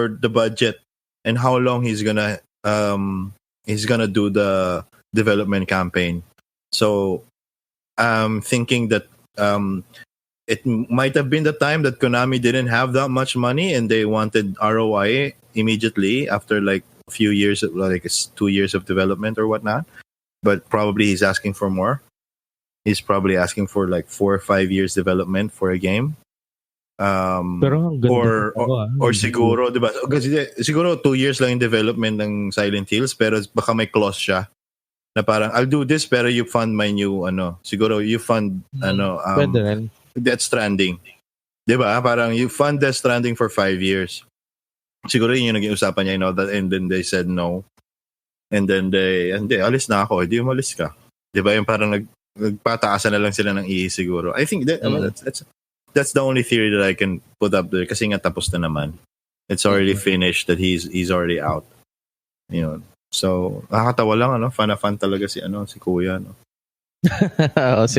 the budget and how long he's gonna do the development campaign. So I'm thinking that it might have been the time that Konami didn't have that much money and they wanted ROI immediately after like a few years, like 2 years of development or whatnot. But probably he's asking for more. He's probably asking for like 4 or 5 years development for a game. Or siguro, diba? Kasi siguro 2 years lang yung development ng Silent Hills, pero baka may clause siya na parang I'll do this pero you fund my new siguro you fund Death Stranding. Diba? Parang you fund Death Stranding for 5 years. Siguro yun yung naging usapan niya, that, and then they said no. And then alis na ako. Di umalis ka. Diba? Yung parang nagpataasan na lang sila ng siguro. I think that's the only theory that I can put up there kasi nga tapos na naman. It's already finished that he's already out. You know. So, nakakatawa lang fan talaga si Kuya si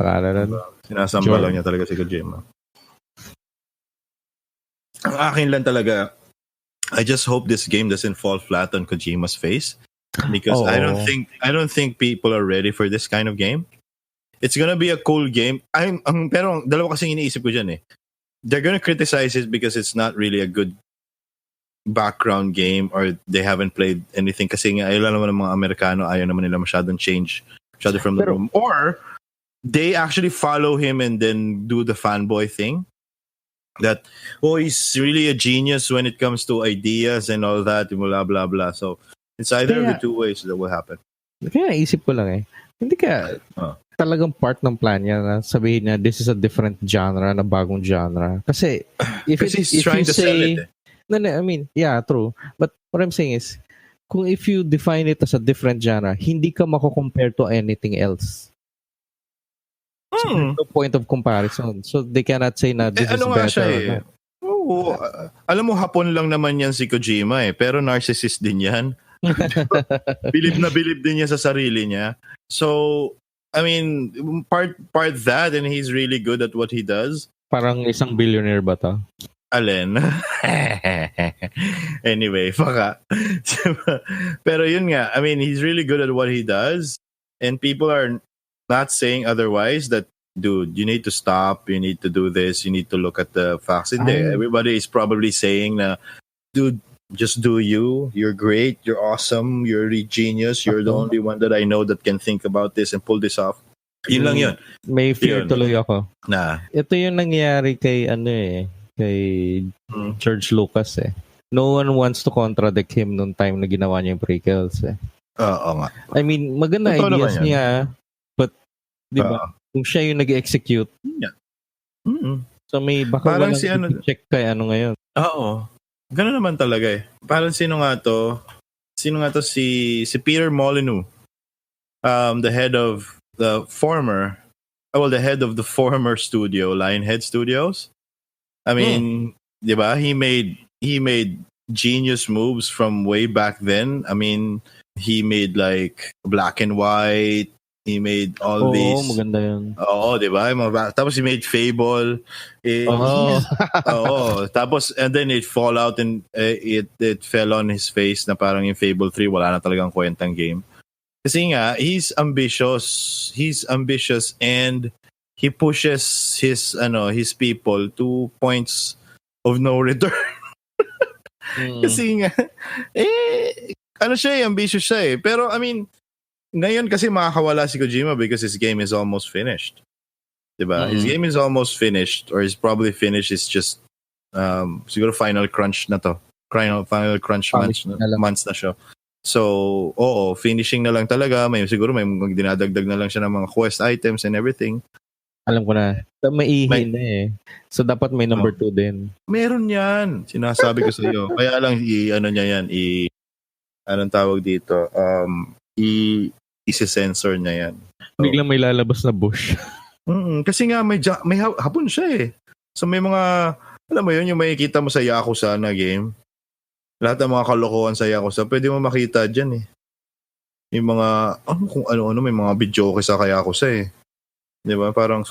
pangalan nun. Sinasamba lang niya talaga si Kojima. Ang akin lang talaga, I just hope this game doesn't fall flat on Kojima's face because I don't think people are ready for this kind of game. It's gonna be a cool game. Pero dalawa kasing iniisip ko dyan eh. They're gonna criticize it because it's not really a good background game or they haven't played anything kasi nga ayaw naman ng mga Amerikano, ayaw naman nila masyadong change from the room. Or they actually follow him and then do the fanboy thing. That, he's really a genius when it comes to ideas and all that, blah, blah, blah. So, it's either of the two ways that will happen. Kaya isip ko lang hindi ka talagang part ng plan niya na sabihin niya, this is a different genre, na bagong genre. Kasi, if he's trying to sell it. No, I mean, yeah, true. But what I'm saying is, if you define it as a different genre, hindi ka mako-compare to anything else. So, there's no point of comparison. So, they cannot say na this is better. Alam mo, hapon lang naman yan si Kojima pero narcissist din yan. Bilib din niya sa sarili niya. So, I mean, part that and he's really good at what he does. Parang isang billionaire ba to? Alin? Anyway, baka. Pero yun nga, I mean, he's really good at what he does and people are not saying otherwise that, dude, you need to stop, you need to do this, you need to look at the facts. Everybody is probably saying na, dude, just do you're great, you're awesome, you're a genius, you're the only one that I know that can think about this and pull this off. Yun lang yun. May fear tuloy ako. Ito yung nangyari kay kay George Lucas No one wants to contradict him nung time na ginawa niya yung prequels Oo nga. I mean, maganda ideas niya, but di ba, kung siya yung nag-execute, So may baka Parang walang si ano, check kay ano ngayon. oo. Ganun naman talaga eh. Parang sino nga to? Si Peter Molyneux. The head of the head of the former studio, Lionhead Studios. I mean, 'di ba? He made genius moves from way back then. I mean, he made like Black and White. He made all these. Maganda yun. Oo, 'di ba? Tapos he made Fable. Tapos and then it fall out and it fell on his face na parang yung Fable 3 wala na talagang kwentang game. Kasi nga, he's ambitious and he pushes his people to points of no return. Kasi nga ambitious siya eh. Pero I mean, ngayon kasi makakawala si Kojima because his game is almost finished. Diba? His game is almost finished or is probably finished. It's just siguro final crunch na to. Final crunch months na siya. So, finishing na lang talaga. Siguro may dinadagdag na lang siya ng mga quest items and everything. Alam ko na. Maiihi na eh. So, dapat may number 2 din. Meron yan. Sinasabi ko sa iyo. Kaya lang, anong tawag dito? Isi-sensor niya yan. So, biglang may lalabas na bush. Kasi nga, may hapon siya eh. So, may mga, alam mo yun, yung makikita mo sa Yakuza na game. Lahat ng mga kalokohan sa Yakuza, pwede mo makita dyan eh. Yung mga, kung ano-ano, may mga videoke sa Yakuza eh. Di ba? Parang,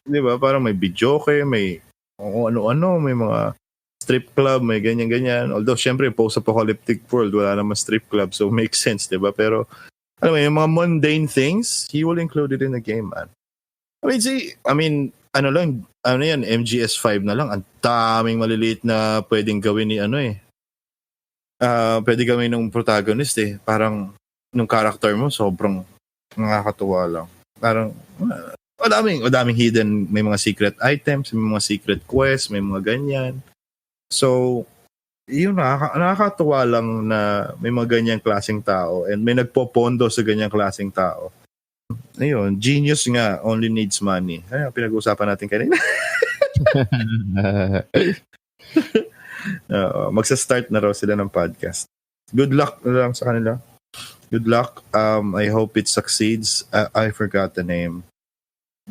di ba? Parang may videoke, may ano-ano, may mga strip club, may ganyan-ganyan. Although, syempre, post-apocalyptic world, wala naman strip club, so makes sense, di ba? Pero, alam mo, yung mga mundane things, he will include it in the game, man. Ano yan, MGS5 na lang. Ang daming maliliit na pwedeng gawin ni pwede gawin ng protagonist eh. Parang, nung character mo, sobrang nakakatuwa lang. Parang, madaming hidden, may mga secret items, may mga secret quests, may mga ganyan. So, yun, nakakatuwa lang na may mga ganyang klaseng tao and may nagpopondo sa ganyang klaseng tao. Ayun, genius nga, only needs money. Ayun, pinag-uusapan natin kanina. Magsa-start na raw sila ng podcast. Good luck lang sa kanila. Good luck. I hope it succeeds. I forgot the name.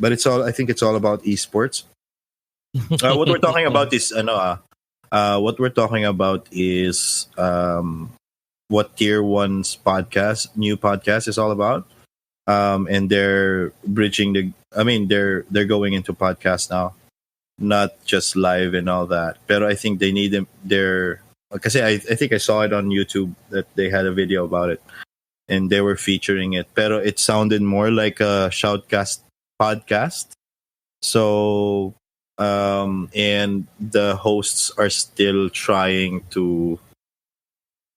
But I think it's all about esports. What we're talking about is what Tier 1's new podcast is all about. And they're they're going into podcast now, not just live and all that. But I think they need them there because I think I saw it on YouTube that they had a video about it and they were featuring it. Pero it sounded more like a shoutcast podcast. So, and the hosts are still trying to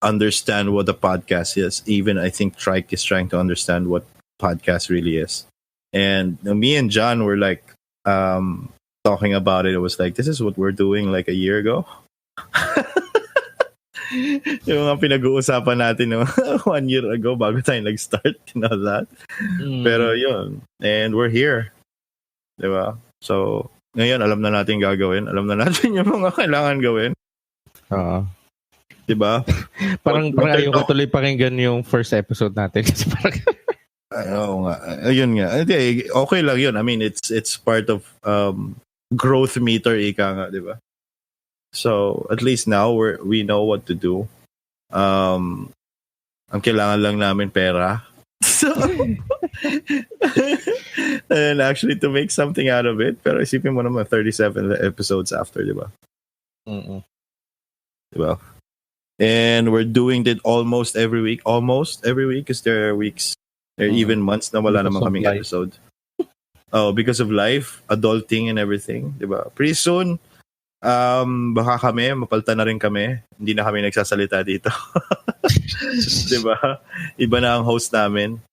understand what a podcast is. Even I think Trike is trying to understand what podcast really is. And me and John were like talking about it. It was like, this is what we're doing like a year ago. Yung mga pinag-uusapan natin 1 year ago bago tayo nag-start, you know that. Pero yun, and we're here. Diba? So, ngayon alam na natin gagawin. Alam na natin yung mga kailangan gawin. Diba? parang ayaw ko tuloy pakinggan yung first episode natin. Kasi parang oo nga. Ayun nga. Okay lang yun. I mean, it's part of growth meter, ika nga, di ba? So, at least now, we know what to do. Ang kailangan lang namin pera. So, and actually to make something out of it. Pero isipin mo naman, 37 episodes after, di ba? Di ba? And we're doing it almost every week. Almost every week, because there are weeks. There are even months na wala naman kaming episode. Because of life, adulting and everything, di ba? Pretty soon, baka mapalitan na rin kami. Hindi na kami nagsasalita dito. Di ba? Iba na ang host namin.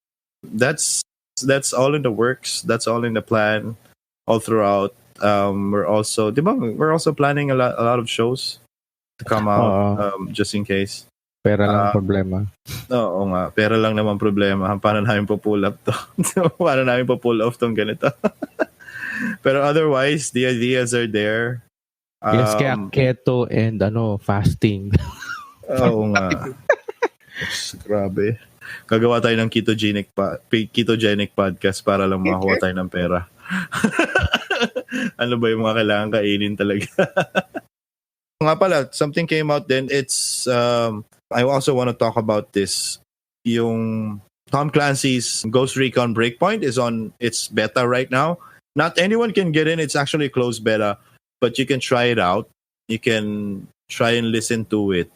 That's all in the works. That's all in the plan. All throughout. We're also planning a lot of shows to come out, just in case. Pera lang problema. Oo nga, pera lang naman problema. Paano namin po pull up to? Paano namin po pull off tong ganito? Pero otherwise, the ideas are there. Yes, kaya keto and fasting. Oo nga. Grabe. Gagawa tayo ng ketogenic podcast para lang makakuha tayo ng pera. Ano ba yung mga kailangan kainin talaga? Nga pala, something came out then. It's, I also want to talk about this. Yung Tom Clancy's Ghost Recon Breakpoint is on its beta right now. Not anyone can get in. It's actually closed beta, but you can try it out. You can try and listen to it.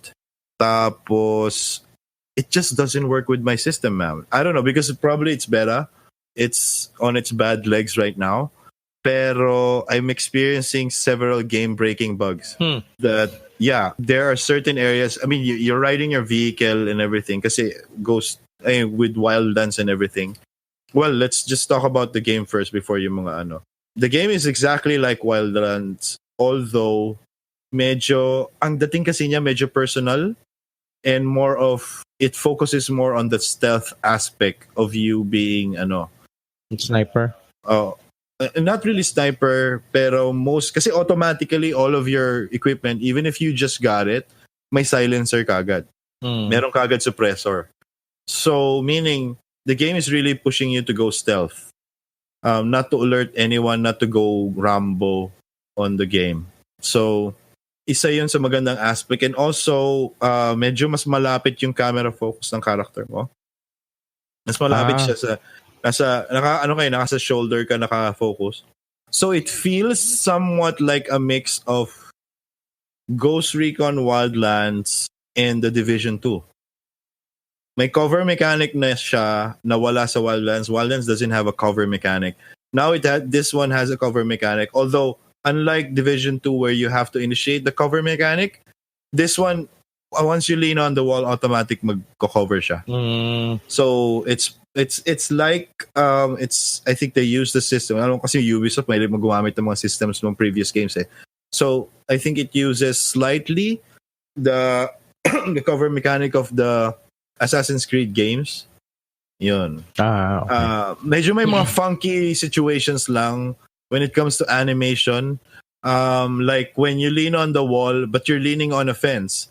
Tapos, it just doesn't work with my system, man. I don't know, because probably it's beta. It's on its bad legs right now. Pero I'm experiencing several game-breaking bugs. That, yeah, there are certain areas. I mean, you're riding your vehicle and everything kasi goes with wildlands and everything. Well, let's just talk about the game first before yung mga ano. The game is exactly like Wildlands, although ang dating kasi niya medyo personal and it focuses more on the stealth aspect of you being sniper. Oh, not really sniper, pero kasi automatically all of your equipment, even if you just got it, may silencer kagad. Meron kagad suppressor. So meaning the game is really pushing you to go stealth. Not to alert anyone, not to go Rambo on the game. So isa yun sa magandang aspect, and also medyo mas malapit yung camera focus ng character mo. Mas malapit siya sa naka shoulder ka naka-focus. So it feels somewhat like a mix of Ghost Recon Wildlands and The Division 2. May cover mechanic na siya na wala sa Wildlands. Wildlands doesn't have a cover mechanic. Now this one has a cover mechanic. Although unlike Division 2 where you have to initiate the cover mechanic, this one once you lean on the wall, automatic magko-cover siya. So it's like I think they use the system. I don't know kasi Ubisoft may gumamit ng mga systems ng previous games eh. So I think it uses slightly the the cover mechanic of the Assassin's Creed games. Yun. Okay. Medyo may mga funky situations lang when it comes to animation. Like when you lean on the wall but you're leaning on a fence,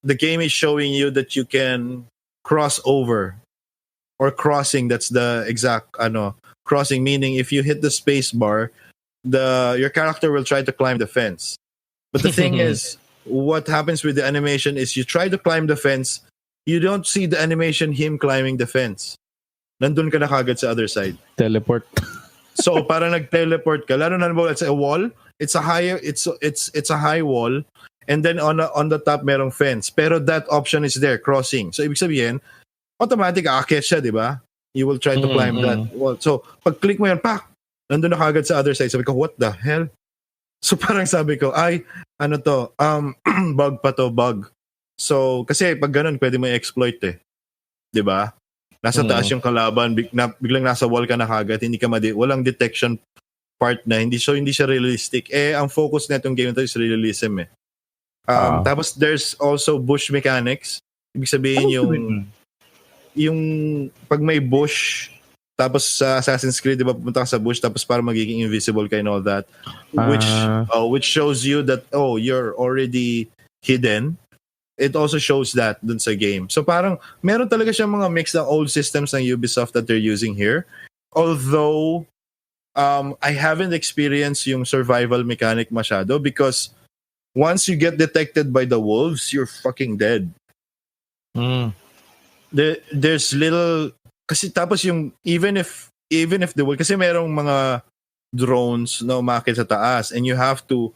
the game is showing you that you can cross over or crossing. That's the exact crossing, meaning if you hit the space bar, your character will try to climb the fence. But the thing is, what happens with the animation is you try to climb the fence, you don't see the animation him climbing the fence. Nandun ka na kagad sa other side. Teleport. So parang nag-teleport ka. Lalo na it's a wall. It's a high wall, and then on the top merong fence. Pero that option is there, crossing. So ibig sabihin, automatic aakyat siya, di ba? You will try to climb that wall. So pag click mo yan, nandun na kagad sa other side. Sabi ko, what the hell? So parang sabi ko, bug pa to, bug. So kasi pag ganun, pwede mo i-exploit eh. Di ba? Nasa taas yung kalaban, biglang nasa wall ka na kagad, hindi ka walang detection part na, hindi siya realistic. Ang focus na itong game na ito is realism eh. Tapos there's also bush mechanics. Ibig sabihin yung pag may bush, tapos sa Assassin's Creed, di ba, pumunta ka sa bush, tapos para magiging invisible ka and all that, which shows you that, you're already hidden. It also shows that dun sa game. So parang meron talaga siyang mga mix ng old systems ng Ubisoft that they're using here. Although I haven't experienced yung survival mechanic masyado because once you get detected by the wolves, you're fucking dead. There's little kasi tapos yung even if the wolf, kasi merong mga drones na umakyat sa taas and you have to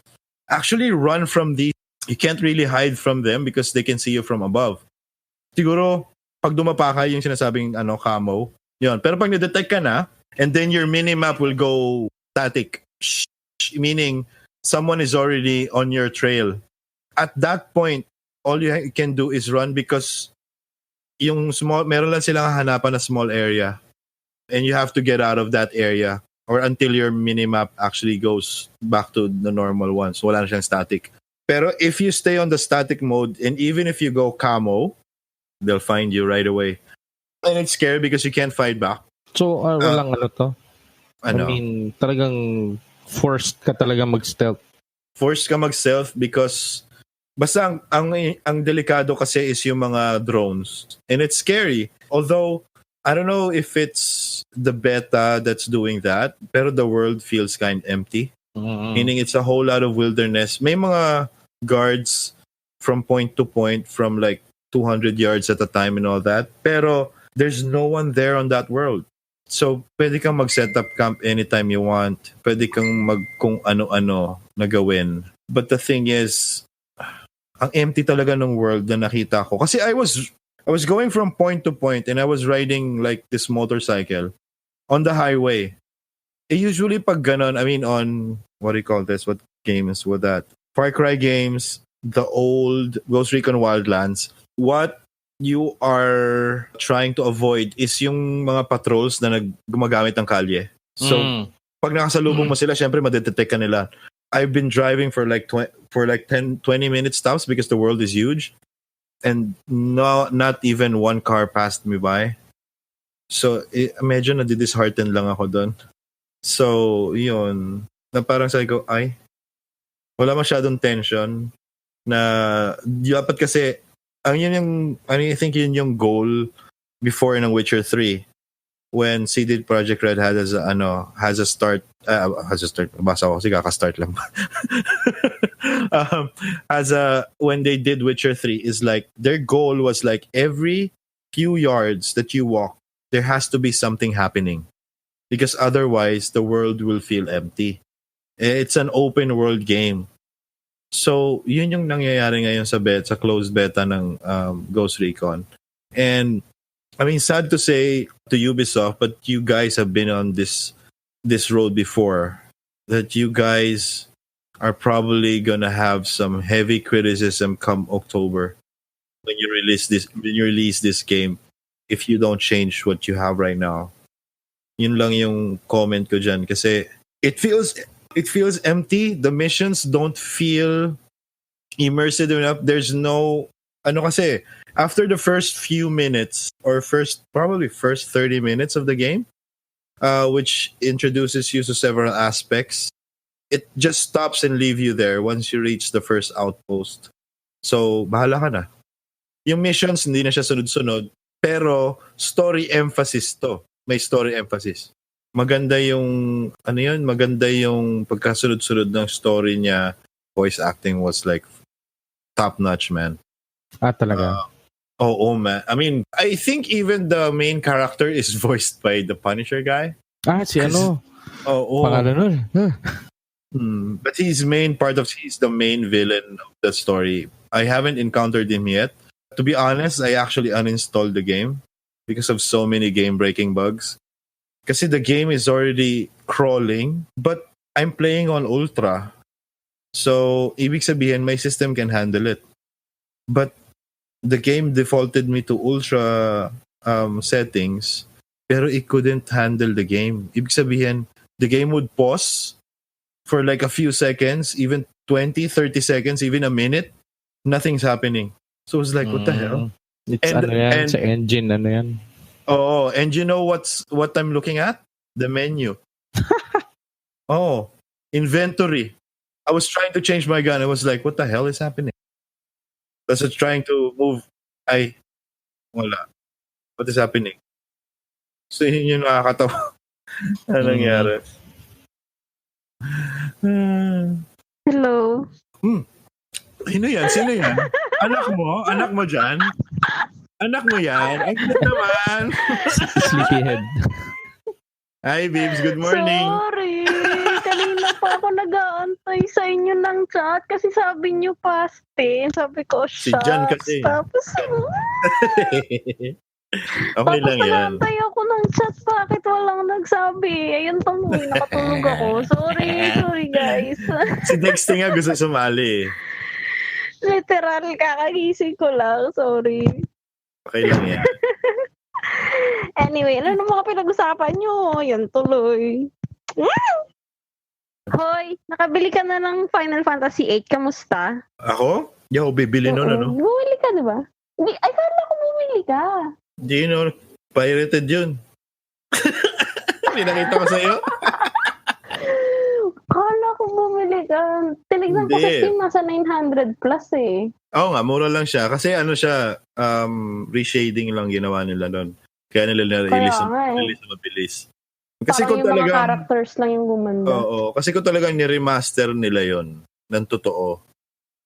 actually run from these. You can't really hide from them because they can see you from above. Siguro, pag dumapa ka, yung sinasabing camo, yun. Pero pag na-detect ka na, and then your minimap will go static, meaning someone is already on your trail. At that point, all you can do is run because meron lang silang hanapan na small area, and you have to get out of that area or until your minimap actually goes back to the normal one. So wala na siyang static. Pero if you stay on the static mode, and even if you go camo, they'll find you right away. And it's scary because you can't fight back. So, walang to? I mean, talagang forced ka talaga mag-stealth. Forced ka mag-stealth because basta ang delikado kasi is yung mga drones. And it's scary. Although, I don't know if it's the beta that's doing that, pero the world feels kind of empty. Meaning it's a whole lot of wilderness. May mga guards from point to point from like 200 yards at a time and all that. Pero there's no one there on that world. So, pwede kang mag-set up camp anytime you want. Pwede kang kung ano-ano na gawin. But the thing is, ang empty talaga ng world na nakita ko. Kasi I was going from point to point and I was riding like this motorcycle on the highway. Usually pag ganon, I mean on, what do you call this? What games with that? Far Cry games, the old Ghost Recon Wildlands. What you are trying to avoid is yung mga patrols na gumagamit ng kalye. So, pag nakasalubong mo sila, syempre madetect ka nila. I've been driving for like 10, 20 minute stops because the world is huge. And not even one car passed me by. So, medyo nadidishearten lang ako doon. So, yun. Na parang sabi ko, ay, wala masyadong tension. Na, dapat kasi, I think yun yung goal before ng Witcher 3 when CD Projekt Red has a start basa ko kasi kaka-start lang when they did Witcher 3 is like their goal was like every few yards that you walk there has to be something happening because otherwise the world will feel empty. It's an open world game. So, yun yung nangyayari ngayon sa closed beta ng Ghost Recon. And, I mean, sad to say to Ubisoft, but you guys have been on this road before, that you guys are probably gonna have some heavy criticism come October when you release this game if you don't change what you have right now. Yun lang yung comment ko dyan. Kasi, it feels empty. The missions don't feel immersive enough. There's no kasi after the first few minutes or first 30 minutes of the game, which introduces you to several aspects, it just stops and leave you there once you reach the first outpost. So, bahala ka na. Yung missions hindi na siya sunod-sunod, pero story emphasis to. May story emphasis. Maganda yung pagkasunod-sunod ng story niya. Voice acting was like top notch, man. Talaga. Oh man. I mean, I think even the main character is voiced by the Punisher guy. Si ano? Pangalan nun. But he's the main villain of the story. I haven't encountered him yet. To be honest, I actually uninstalled the game because of so many game-breaking bugs. Kasi the game is already crawling, but I'm playing on Ultra. So, ibig sabihin, my system can handle it. But the game defaulted me to Ultra settings, pero it couldn't handle the game. Ibig sabihin, the game would pause for like a few seconds, even 20, 30 seconds, even a minute. Nothing's happening. So, it was like, what the hell? It's sa engine, yan. Oh, and you know what I'm looking at? The menu. Inventory. I was trying to change my gun. I was like, what the hell is happening? I was trying to move. Wala. What is happening? So, yun yung nakakatawa. Ano nangyari? Hello. Sino yan? Anak mo dyan? Anak mo yan? Ay, good naman. Sleepyhead. Hi, babes. Good morning. Sorry. Kanina pa ako nag-aantay sa inyo ng chat kasi sabi niyo past tense. Sabi ko, Si Jan kasi. Tapos, okay lang yan. nag-aantay ako ng chat. Bakit walang nagsabi? Ayun, tumuwi. Nakatulog ako. Sorry guys. Si Dexter nga gusto sumali. Literal, kakagising ko lang. Sorry. Okay lang yan. Anyway, ano mga pinag-usapan nyo? Yan tuloy. Hoy, nakabili ka na ng Final Fantasy 8. Kamusta? Ako? Hindi ako bibili nun, ano? Bumili ka, di ba? Ay, kala ko bumili ka. Hindi, pirated yun. Pinakita ko sa'yo. tinignan ko sa Steam, nasa 900 plus eh. Oo nga, mura lang siya. Kasi reshading lang ginawa nila doon. Kaya nila release na mabilis. Kasi parang yung mga characters lang yung gumanda. Oo, kasi kung talagang ni-remaster nila yon ng totoo,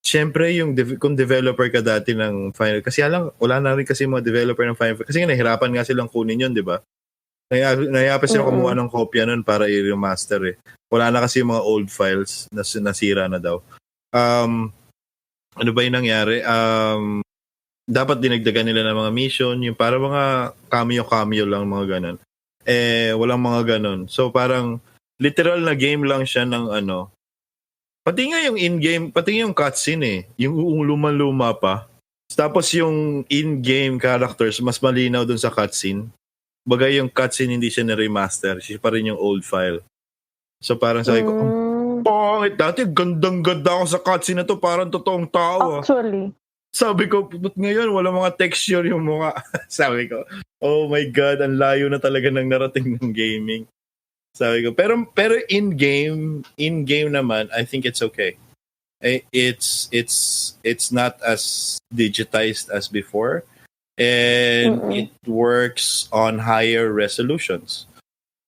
syempre kung developer ka dati ng Final, kasi wala na rin kasi mga developer ng Final, kasi nahirapan nga silang kunin yun, di ba? Nahiyapan sila kumuha ng kopya nun para i-remaster eh. Wala na kasi yung mga old files na nasira na daw. Ano ba yung nangyari? Dapat dinagdagan nila ng mga mission, yung para mga cameo lang, mga ganon. Walang mga ganon. So parang literal na game lang siya ng pati nga yung in-game, pati yung cutscene eh. Yung luma-luma pa. Tapos yung in-game characters, mas malinaw dun sa cutscene. Bagay yung cutscene hindi siya na-remaster. Siya pa rin yung old file. So parang sabi ko, pangit dati, gandang-ganda ako sa cutscene na to, parang totoong tao. Actually. Sabi ko, but ngayon, wala mga texture yung mukha. Sabi ko, oh my God, ang layo na talaga ng narating ng gaming. Sabi ko, pero in-game naman, I think it's okay. It's not as digitized as before. And it works on higher resolutions.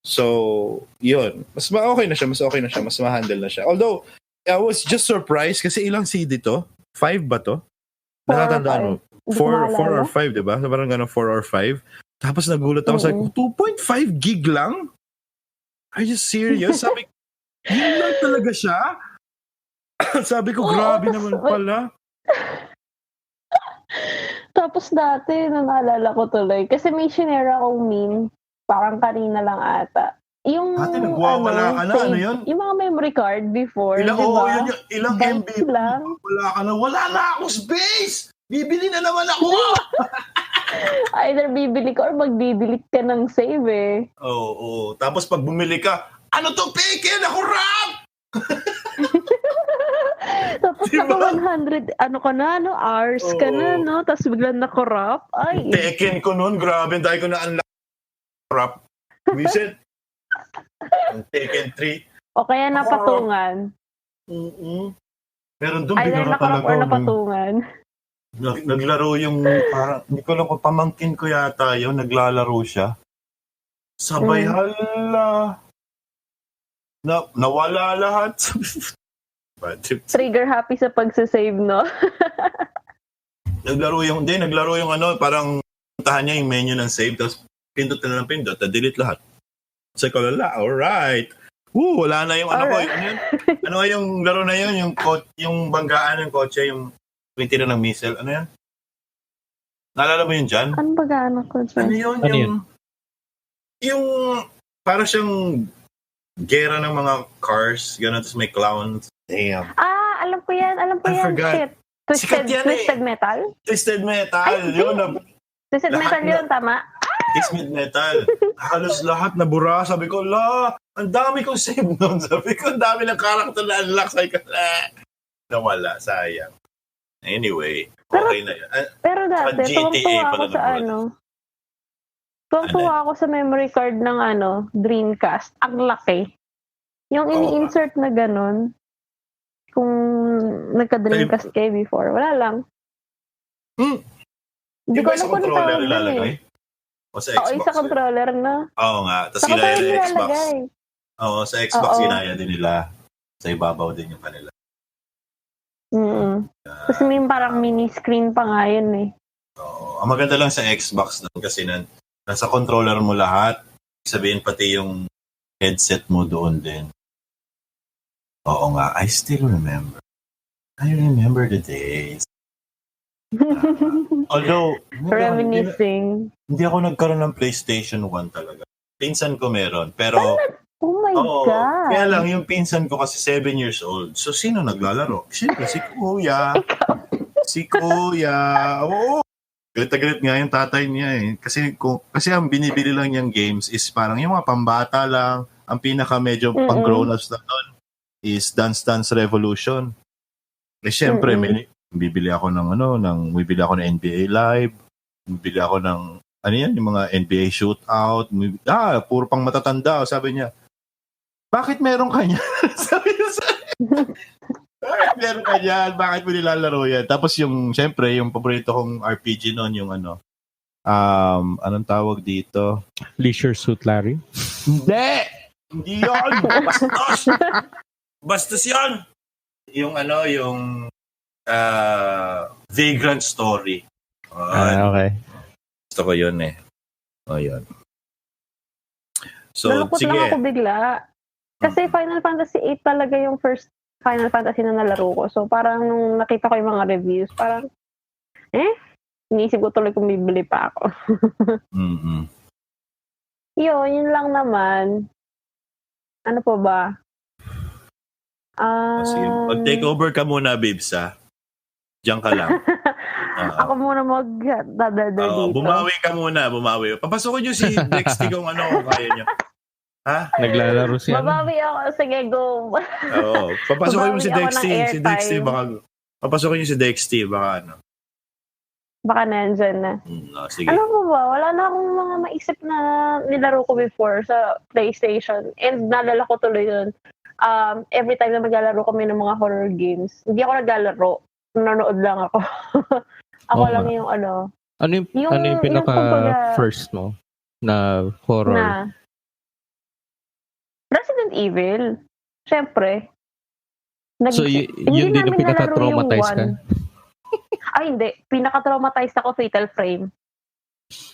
So, yun. Mas okay na siya, mas ma-handle na siya. Although, I was just surprised kasi ilang CD to? 5 ba to? Nakatandaan mo? 4 or 5, diba? So, parang gano'n 4 or 5. Tapos nagulat ako, sabi ko, 2.5 gig lang? Are you serious? Sabi ko, yun lang talaga siya? Sabi ko, grabe naman pala. Tapos dati, naalala ko tuloy, kasi may shinare akong meme, parang kanina lang ata. Yung, ate, nagwawala ka na, ano yun? Yung mga memory card before, diba? Oo, yun yung ilang MB lang. Wala na akong space! Bibili na naman ako! Either bibili ka or magdi-delete ka ng save eh. Oo. Tapos pag bumili ka, ano to, peke? Nakurap! Tapos diba? 100, hours ka na, no? Tapos biglang nakorap. Ay. Tekken ko nun, grabe. Dahil ko na-unlock. Korap. Visit. Ang Tekken 3. O kaya napatungan. Meron doon, either nakorap or napatungan. Naglaro yung, parang, hindi ko lang kung pamangkin ko yata yun, naglalaro siya. Sabay hala. Nawala lahat. Trigger happy sa pagsasave, no? naglaro yung parang puntahan niya yung menu ng save, tapos pindot na ng pindot, delete lahat. So, alright. Wala na yung ko. Ano yung laro na yun? Yung banggaan ng kotse, yung tira ng missile. Ano yan? Naalala mo yun dyan? Ano banggaan ng kotse? Ano yun? Yung para siyang gera ng mga cars, gano'n, tapos may clowns. Damn. Alam ko yan. Forgot. Shit. Twisted Metal? Twisted Metal. Twisted Metal yun, tama? Twisted Metal. Halos lahat nabura. Sabi ko, ang dami kong save nun. Sabi ko, ang dami ng character na unlock. Sabi ko, nawala. Sayang. Anyway, okay na yun. Pero dati, tuwang-tuwa ako sa memory card ng Dreamcast. Ang laki. Yung ini-insert na ganun, kung nagka-Dreamcast kayo before, wala lang. Hindi ko alam kung ano tawag nilalagay. O sa Xbox. Sa controller na. Oo nga. Tapos ginaya din Xbox. Oo, sa Xbox ginaya din nila. Sa ibabaw din yung kanila. Tapos may parang mini screen pa nga yun eh. Oo. Ang maganda lang sa Xbox doon kasi nasa controller mo lahat. Sabihin pati yung headset mo doon din. Oo nga. I still remember. I remember the days. Although, reminiscing. Hindi ako nagkaroon ng PlayStation 1 talaga. Pinsan ko meron. Pero, oh my God. Kaya lang, yung pinsan ko kasi 7 years old. So, sino naglalaro? Siyempre, si Kuya. Si Kuya. Oo. Galit nga yung tatay niya eh. Kasi ang binibili lang niyang games is parang yung mga pambata lang. Ang pinaka medyo pang grown-ups na doon is Dance Dance Revolution. Eh, siyempre, bibili ako ng NBA Live. Bibili ako ng, yung mga NBA shootout. Puro pang matatanda. Sabi niya, bakit meron ka niya? Sabi niya sa akin. Bakit meron ka yan? Bakit mo nilalaro yan? Tapos syempre, yung paborito kong RPG noon, yung anong tawag dito? Leisure Suit Larry? Hindi! Hindi yun! Bastos! Bastos yun! Yung Vagrant Story. Okay. Gusto ko yun eh. O yun. So, Nalukot sige. lang ako bigla. Kasi Final Fantasy 8 talaga yung first Final Fantasy na nalaro ko. So, parang nung nakita ko yung mga reviews, parang, iniisip ko tuloy kung bibili pa ako. Mm-hmm. Yun lang naman. Ano po ba? Sige, mag-take over ka muna, Bibs, ha? Diyan ka lang. Ako muna mag-dadal dito. Bumawi ka muna, bumawi. Papasokin nyo si Dexty kung kaya nyo. Ha? Naglalaro siya. Babawi ako. Sige, go. Oo. Papasokin mo si Dexty. Si Dexty, baka... Papasokin nyo si Dexty, baka Baka nandyan na. Sige. Ano po ba? Wala na akong mga maisip na nilaro ko before sa PlayStation. And nalala ko tuloy yun. Every time na maglalaro kami ng mga horror games, hindi ako naglalaro. Nanonood lang ako. Ako lang yung ano. Ano yung pinaka-first mo na horror? Na Resident Evil. Siyempre. So, yun din yung pinaka-traumatize ka? Ay, hindi. Pinaka-traumatized ako, Fatal Frame.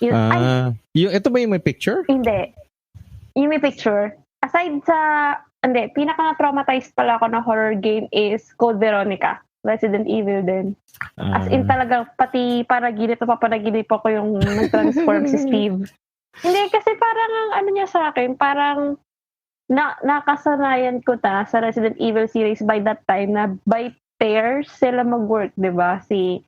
Ito ba yung may picture? Hindi. Yung may picture. Aside sa... Hindi. Pinaka-traumatized pala ako na horror game is Code Veronica. Resident Evil din. As in talagang pati panaginip ako yung nag-transform si Steve. Hindi, kasi parang ang ano niya sa akin, parang nakasanayan ko sa Resident Evil series by that time na by pairs sila mag-work, di ba? Si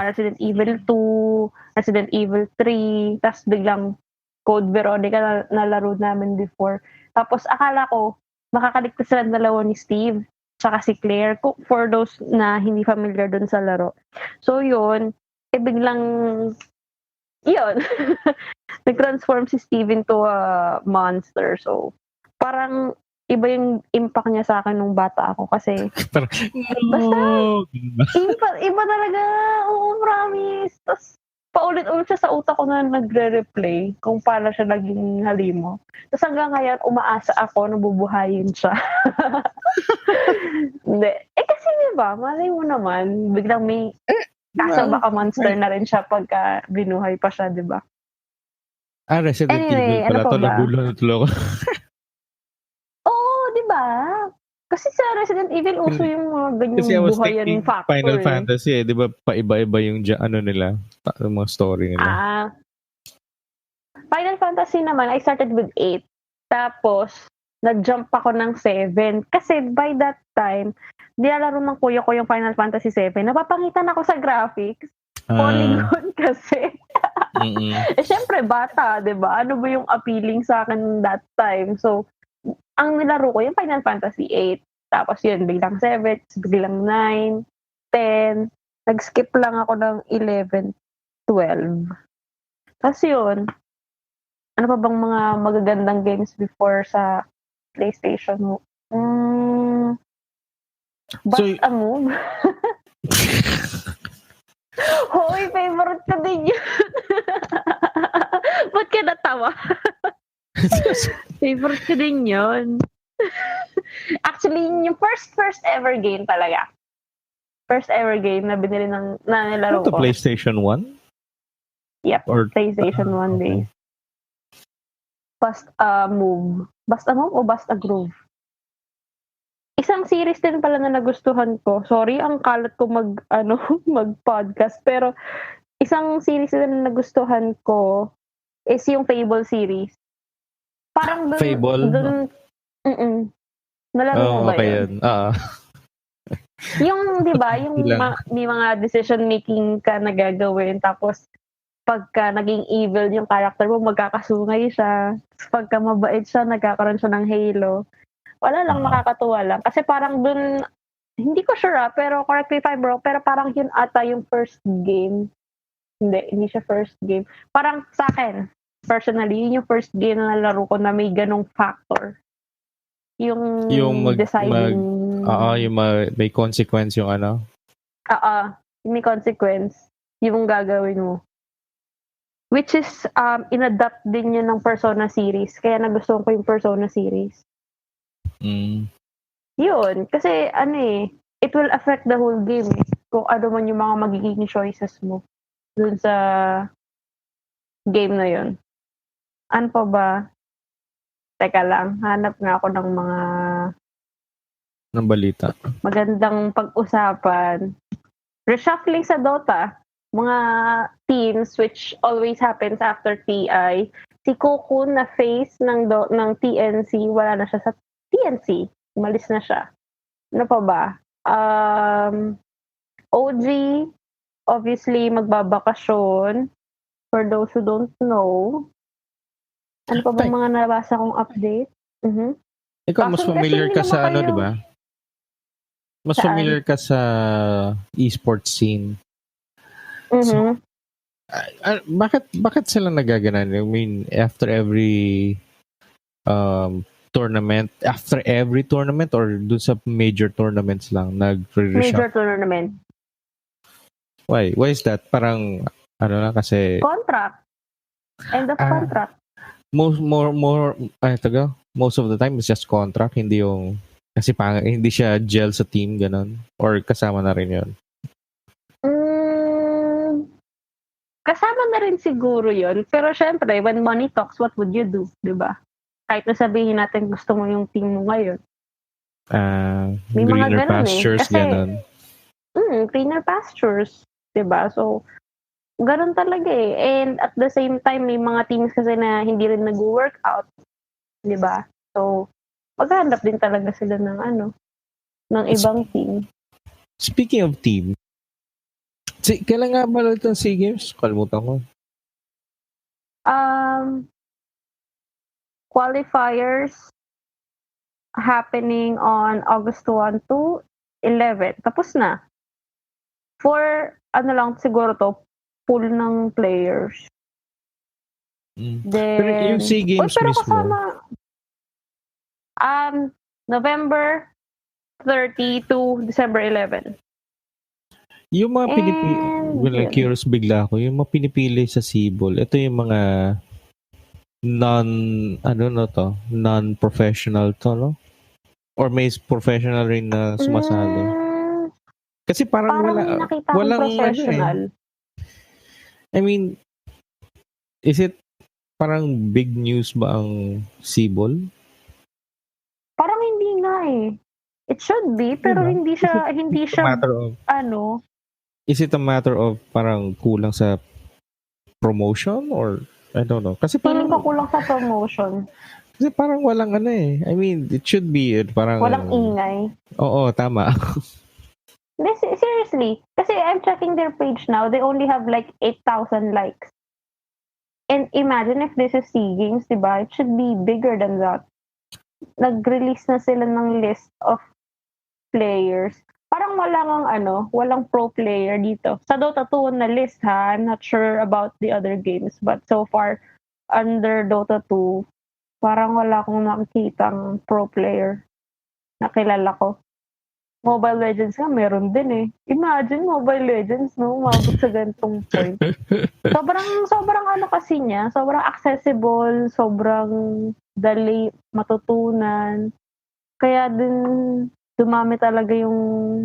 Resident Evil 2, Resident Evil 3, tapos biglang Code Veronica na laro namin before. Tapos akala ko, makakaligtas sila dalawa ni Steve tsaka si Claire, for those na hindi familiar dun sa laro. So yun, biglang yun, nag-transform si Steve into a monster. So parang iba yung impact niya sa akin nung bata ako kasi basta iba talaga, oo, promise. Tapos paulit-ulit siya sa utak ko na nagre-replay kung paano siya naging halimo. Tapos hanggang ngayon, umaasa ako na bubuhayin siya. Hindi. Kasi diba, malay mo naman, biglang may kaso baka monster na rin siya pagka binuhay pa siya, diba? Resident Evil pala to, nagulo ko. Oo, diba? Kasi sa Resident Evil, uso yung mga ganyang buhayan factor. Final Fantasy, di ba, paiba-iba yung nila, mga story nila. Final Fantasy naman, I started with 8. Tapos, nag-jump ako ng 7. Kasi by that time, nilalaro ng kuya ko yung Final Fantasy 7. Napapangitan ako sa graphics. Polygon kasi. Siyempre, bata, di ba? Ano ba yung appealing sa akin that time? So, ang nilaro ko yung Final Fantasy 8. Tapos yun, biglang 7, biglang 9, 10. Nag-skip lang ako ng 11, 12. Tapos yun, ano pa bang mga magagandang games before sa PlayStation mo? Bust a Move. Hoy, favorite ko din yun. Ba't ka natawa? Favorite ko din yun. Actually, yung first ever game talaga. First ever game na binili na nilaro ko. PlayStation 1? Yep, PlayStation 1 days. Bust a Move. Bust a Move o Bust a Groove? Isang series din pala na nagustuhan ko. Sorry, ang kalat ko mag-podcast. Pero isang series din na nagustuhan ko is yung Fable series. Parang dun... Fable? Nalaro mo ba yun? Yung, di ba, yung may mga decision-making ka na gagawin, tapos pagka naging evil yung character mo, magkakasungay siya. Pagka mabait siya, nagkakaroon siya ng halo. Wala lang, makakatuwa lang. Kasi parang dun, hindi ko sure pero correct me if I'm wrong, pero parang yun ata yung first game. Hindi siya first game. Parang sa akin, personally, yun yung first game na nalaro ko na may ganong factor. Yung deciding yung may consequence yung ano. May consequence yung gagawin mo. Which is, inadapt din yun ng Persona series. Kaya nagustuhan ko yung Persona series. Yun. Kasi, it will affect the whole game. Kung ano man yung mga magiging choices mo dun sa game na yun. Ano pa ba? Teka lang, hanap nga ako ng mga ng balita. Magandang pag-usapan. Reshuffling sa Dota. Mga teams which always happens after TI. Si Cocoon na face ng TNC, wala na siya sa TNC. Umalis na siya. Ano pa ba? OG, obviously, magbabakasyon. For those who don't know. Ano pa ba mga nabasa kong update? Ikaw, mas familiar ka sa ano, di ba? Mas familiar ka sa esports scene. So, bakit sila nagaganan? I mean, after every tournament or dun sa major tournaments lang Major tournament. Why is that? Parang kasi contract. End of contract. Most of the time it's just contract, hindi yung kasi hindi siya gel sa team ganon or kasama na rin 'yon. Kasama na rin siguro 'yon, pero syempre when money talks, what would you do, 'di ba? Kahit na sabihin natin gusto mo yung team mo ngayon. May greener pastures ganon. Greener pastures, 'di ba? So ganoon talaga eh. And at the same time, may mga teams kasi na hindi rin nag-workout, 'di ba? So maghahanap din talaga sila ng ng ibang team. Speaking of team, kailan nga ba ulit ang SEA Games? Kalimutan ko. Qualifiers happening on August 1 to 11. Tapos na. For lang siguro to, pool ng players. Then, pero yung SEA Games mismo. Kasama, November 30 to December 11. Yung mga curious bigla ako, yung mga pinipili sa Cebol, ito yung mga non-professional to, no? Or may professional rin na sumasali? Kasi parang walang professional. I mean, is it parang big news ba ang Cebol? Parang hindi nga eh. It should be, pero hindi siya Is it a matter of parang kulang sa promotion or I don't know? Kasi parang feeling ko kulang sa promotion. Kasi parang walang I mean, it should be parang walang ingay. Oo, tama. Seriously, kasi I'm checking their page now. They only have like 8,000 likes. And imagine if this is SEA Games, diba? It should be bigger than that. Nag-release na sila ng list of players. Parang walang pro player dito. Sa Dota 2 na list ha, I'm not sure about the other games, but so far under Dota 2, parang wala akong nakikitang pro player na kilala ko. Mobile Legends nga, meron din eh. Imagine Mobile Legends, no? Umabot sa ganitong point. Sobrang kasi niya, sobrang accessible, sobrang dali matutunan. Kaya din dumami talaga yung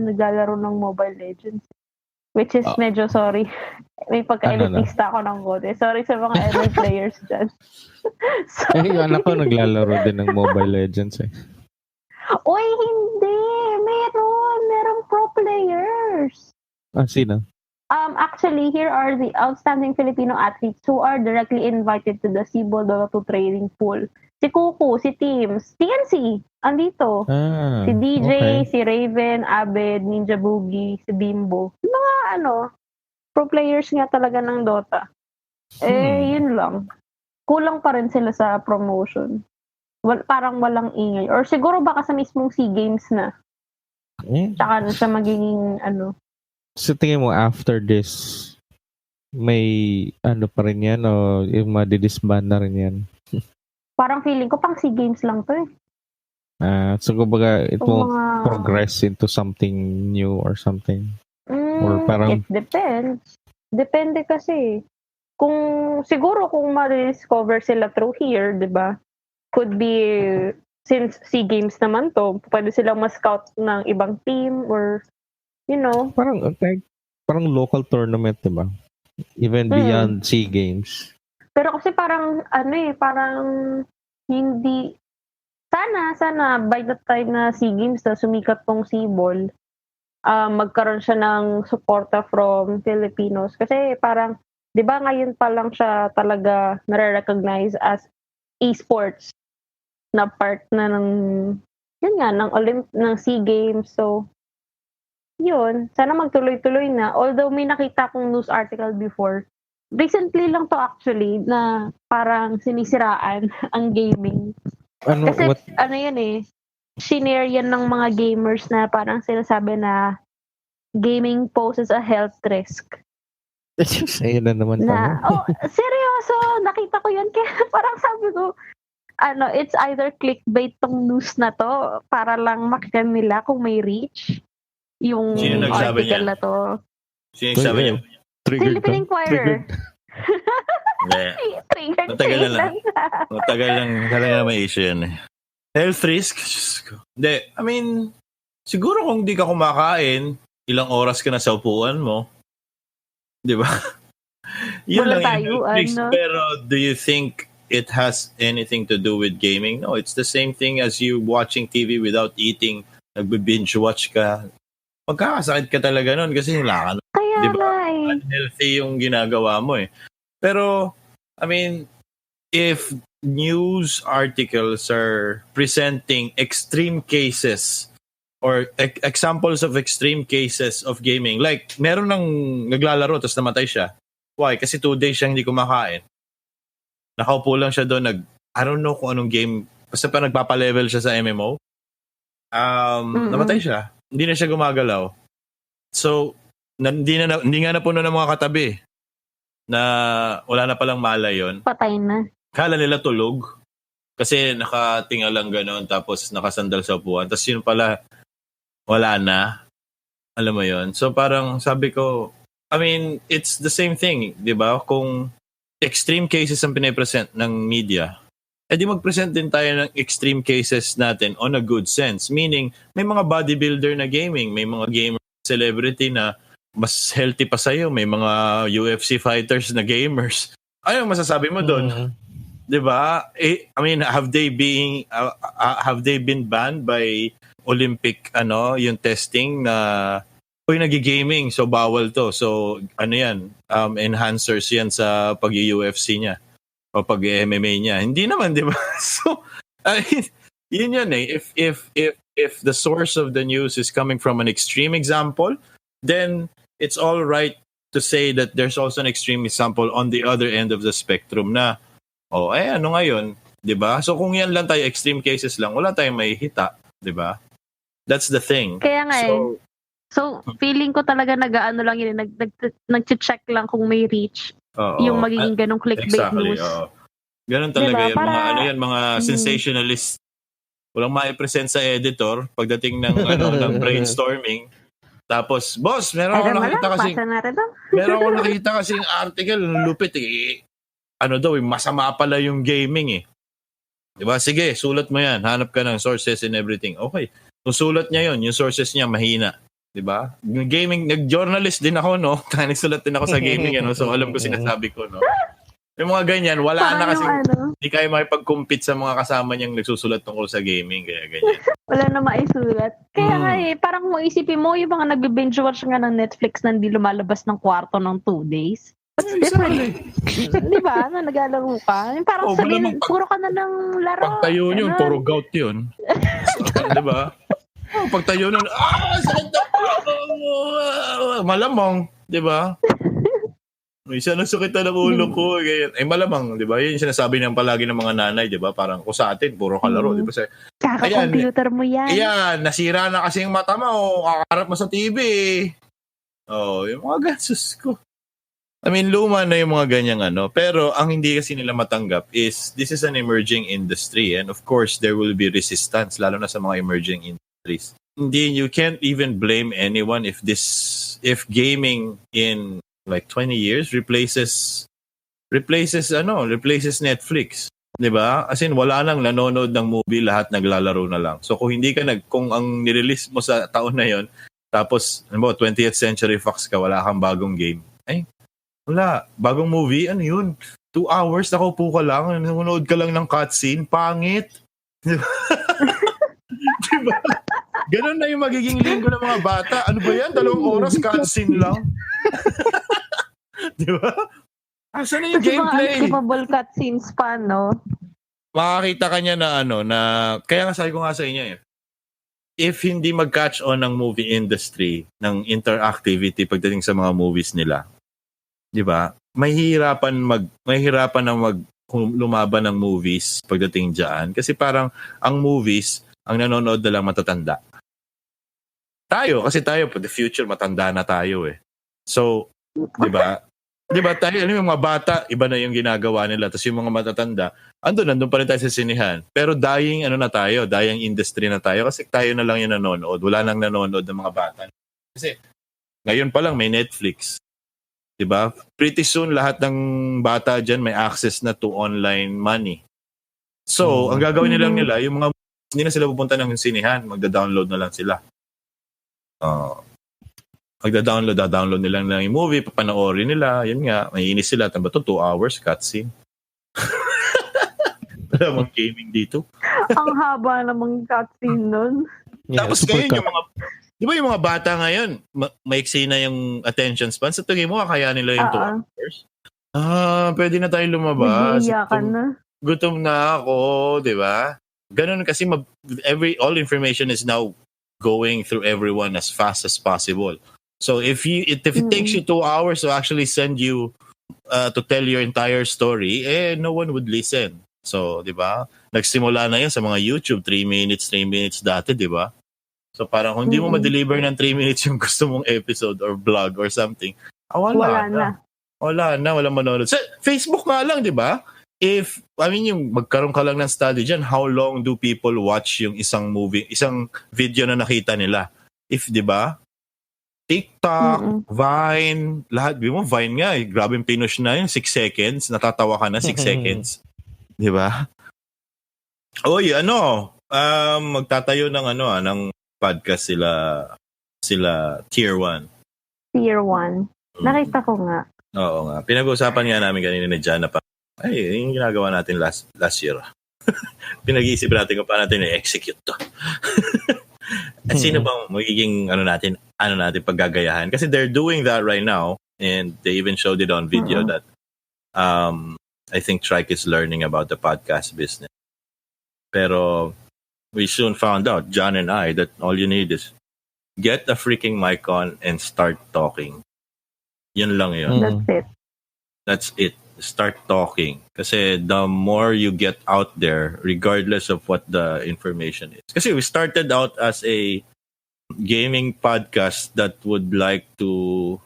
naglalaro ng Mobile Legends. Which is medyo sorry. May pagka-elitista ako ng konti. Sorry sa mga ML players dyan. Yung anak ko naglalaro din ng Mobile Legends eh. Oy, hindi! Meron pro players. Sino? Actually, here are the outstanding Filipino athletes who are directly invited to the Cebol Dota 2 training pool. Si Kuku, si Teams, TNC, andito. Si DJ, si Raven, Abed, Ninja Boogie, si Bimbo. Mga pro players nga talaga ng Dota. Yun lang. Kulang pa rin sila sa promotion. Parang walang ingay. Or siguro baka sa mismong SEA Games na. Tsaka na siya magiging Sa tingin mo, after this, may pa rin yan o yung madidisband na rin yan? Parang feeling ko pang SEA Games lang to eh. So kumbaga, it won't Mga, progress into something new or something. Or parang, it depends. Depende kasi. Siguro kung ma-discover sila through here, di ba? Could be, since SEA Games naman to, pwede silang ma-scout ng ibang team or, you know. parang local tournament, diba? Even beyond SEA Games. Pero kasi parang, parang hindi, sana, by the time na SEA Games na sumikat tong SEABall, magkaroon siya ng suporta from Filipinos. Kasi parang, di ba ngayon pa lang siya talaga nare-recognize as esports na part na ng, yun nga, ng SEA Games. So, yun, sana magtuloy-tuloy na. Although may nakita akong news article before, recently lang to actually, na parang sinisiraan ang gaming. Kasi, yan shinare yan ng mga gamers na parang sinasabi na gaming poses a health risk. Ayun na naman pala. Seryoso, nakita ko yun. Kaya parang sabi ko, it's either clickbait tong news na to para lang makita nila kung may reach yung article na to. Sino nagsabi niya? Philippine Inquirer. Matagal lang talaga may issue yan eh. Health risk? Hindi, I mean, siguro kung di ka kumakain, ilang oras ka na sa upuan mo, di ba? Yun lang yung health risk. Pero do you think it has anything to do with gaming? No, it's the same thing as you watching TV without eating. Nagbe-binge watch ka. Magkakasakit ka talaga nun kasi wala ka nun. Di ba? Unhealthy yung ginagawa mo eh. Pero, I mean, if news articles are presenting extreme cases or examples of extreme cases of gaming, like, meron nang naglalaro tapos namatay siya. Why? Kasi 2 days siyang hindi kumakain. Nakaupo lang siya doon, I don't know kung anong game, basta pa nagpapalevel siya sa MMO. Namatay siya. Hindi na siya gumagalaw. So, hindi nga napuno ng mga katabi na wala na palang malay yun. Patay na. Kala nila tulog kasi nakatinga lang gano'n tapos nakasandal sa upuan. Tapos yun pala, wala na. Alam mo yun? So parang sabi ko, I mean, it's the same thing, di ba? Kung extreme cases ang pinipresent ng media, edi mag-present din tayo ng extreme cases natin on a good sense. Meaning, may mga bodybuilder na gaming, may mga gamer celebrity na mas healthy pa sa'yo, may mga UFC fighters na gamers. Ano masasabi mo doon? 'Di ba? I mean, have they been banned by Olympic yung testing na nagi-gaming so bawal to. So ano 'yan? Enhancers 'yan sa pag-UFC niya o pag-MMA niya. Hindi naman, 'di ba? So I mean, yun eh. If the source of the news is coming from an extreme example, then it's all right to say that there's also an extreme example on the other end of the spectrum na ano ngayon, 'di ba? So kung yan lang tayo extreme cases lang, wala tayong mahihita, 'di ba? That's the thing. Kaya nga so feeling ko talaga nag-aano lang yun, nag-check lang kung may reach yung magiging ganong clickbait news. Ganun talaga diba? Yung mga sensationalist. Walang mai-present sa editor pagdating ng ng brainstorming. Tapos, boss, meron akong nakita kasing article, lupit eh. Masama pala yung gaming eh. Diba? Sige, sulat mo yan. Hanap ka ng sources and everything. Okay. Kung sulat niya yon, yung sources niya mahina. Diba? Gaming, nag-journalist din ako, no? Nagsulat din ako sa gaming, so alam ko sinasabi ko, no? Yung mga ganyan, wala na kasi hindi kayo makipag-compete sa mga kasama niyang nagsusulat tungkol sa gaming, kaya ganyan. Wala na maisulat. Kaya nga parang kung isipin mo, yung mga nag-binge watch nga ng Netflix na hindi lumalabas ng kwarto ng 2 days. What's different? Di ba? Na naglalaro ka. Parang sabihin, puro ka na ng laro. Pagtayo yun, puro gout yun. Di ba? Pagtayo nun, sakit na. Malamang, di ba? Isa na sakit na ng ulo ko. Malamang, di ba? Yun yung sinasabi ng palagi ng mga nanay, di ba? Parang ko sa atin, puro kalaro, di ba? Kaka-computer mo yan. Ayan, nasira na kasi yung mata mo, kakaharap mo sa TV. Yung mga gansus ko. I mean, luma na yung mga ganyang pero ang hindi kasi nila matanggap is this is an emerging industry and of course there will be resistance lalo na sa mga emerging industries. Hindi, you can't even blame anyone if gaming in like 20 years replaces Netflix. 'Di ba? As in wala nang nanonood ng movie, lahat naglalaro na lang. So kung kung ang nirelease mo sa taon na 'yon, tapos 20th Century Fox ka, wala kang bagong game. Wala. Bagong movie, ano yun? 2 hours, nakaupo ka lang, nanonood ka lang ng cutscene, pangit. Diba? Ganun na yung magiging linggo ng mga bata. Ano ba yan? 2 oras, cutscene lang. Diba? Asan na yung gameplay? Mga unskippable cutscenes pa, no? Makakita ka niya na kaya nga sabi ko nga sa inyo if hindi mag-catch on ng movie industry, ng interactivity pagdating sa mga movies nila, 'di ba? Mahihirapan lumaban ng movies pagdating diyan kasi parang ang movies, ang nanonood na lang matatanda. Tayo for the future matanda na tayo . So, 'di ba? 'Di ba tayo yung mga bata, iba na yung ginagawa nila, tapos yung mga matatanda, nandun pa rin tayo sa sinihan. Pero dying industry na tayo kasi tayo na lang yung nanonood. Wala nang nanonood ng mga bata. Kasi ngayon pa lang may Netflix. Diba? Pretty soon, lahat ng bata dyan may access na to online money. So, ang gagawin nila, yung mga hindi na sila pupunta ng sinihan, magda-download na lang sila. Download nila lang yung movie, papanoorin nila, yun nga, maiinis sila. Tamba to 2 hours, cutscene. Wala mong gaming dito. Ang haba namang cutscene nun. Yeah, tapos ngayon yung mga di ba yung mga bata ngayon, maiksi na yung attention span. Sa tingin mo, kaya nila yung 2 hours? Pwede na tayo lumabas. Nag-iiyakan na. Gutom na ako, di ba? Ganun kasi all information is now going through everyone as fast as possible. So if it takes you 2 hours to actually send you to tell your entire story, no one would listen. So, di ba? Nagsimula na yan sa mga YouTube, 3 minutes dati, di ba? So parang kung hindi mo ma-deliver ng 3 minutes yung gusto mong episode or vlog or something, wala na. Walang manonood. Sa Facebook nga lang, di ba? Yung magkaroon ka lang ng study dyan, how long do people watch yung isang video na nakita nila? Di ba? TikTok, Vine, lahat. Vine nga, grabe yung pinush na yun, 6 seconds, natatawa ka na 6 seconds. Di ba? Oy, magtatayo ng ng podcast sila Tier 1. Tier 1. Nakita ko nga. Oo nga. Pinag-uusapan nga namin kanina ni Jana pa. Yung ginagawa natin last year. Pinag-iisip natin kung paano natin i-execute to. At sino bang magiging natin paggagayahan? Kasi they're doing that right now and they even showed it on video that I think Trike is learning about the podcast business. Pero we soon found out, John and I, that all you need is get a freaking mic on and start talking. Yun lang yun. That's it. Start talking. Kasi the more you get out there, regardless of what the information is. Kasi we started out as a gaming podcast that would like to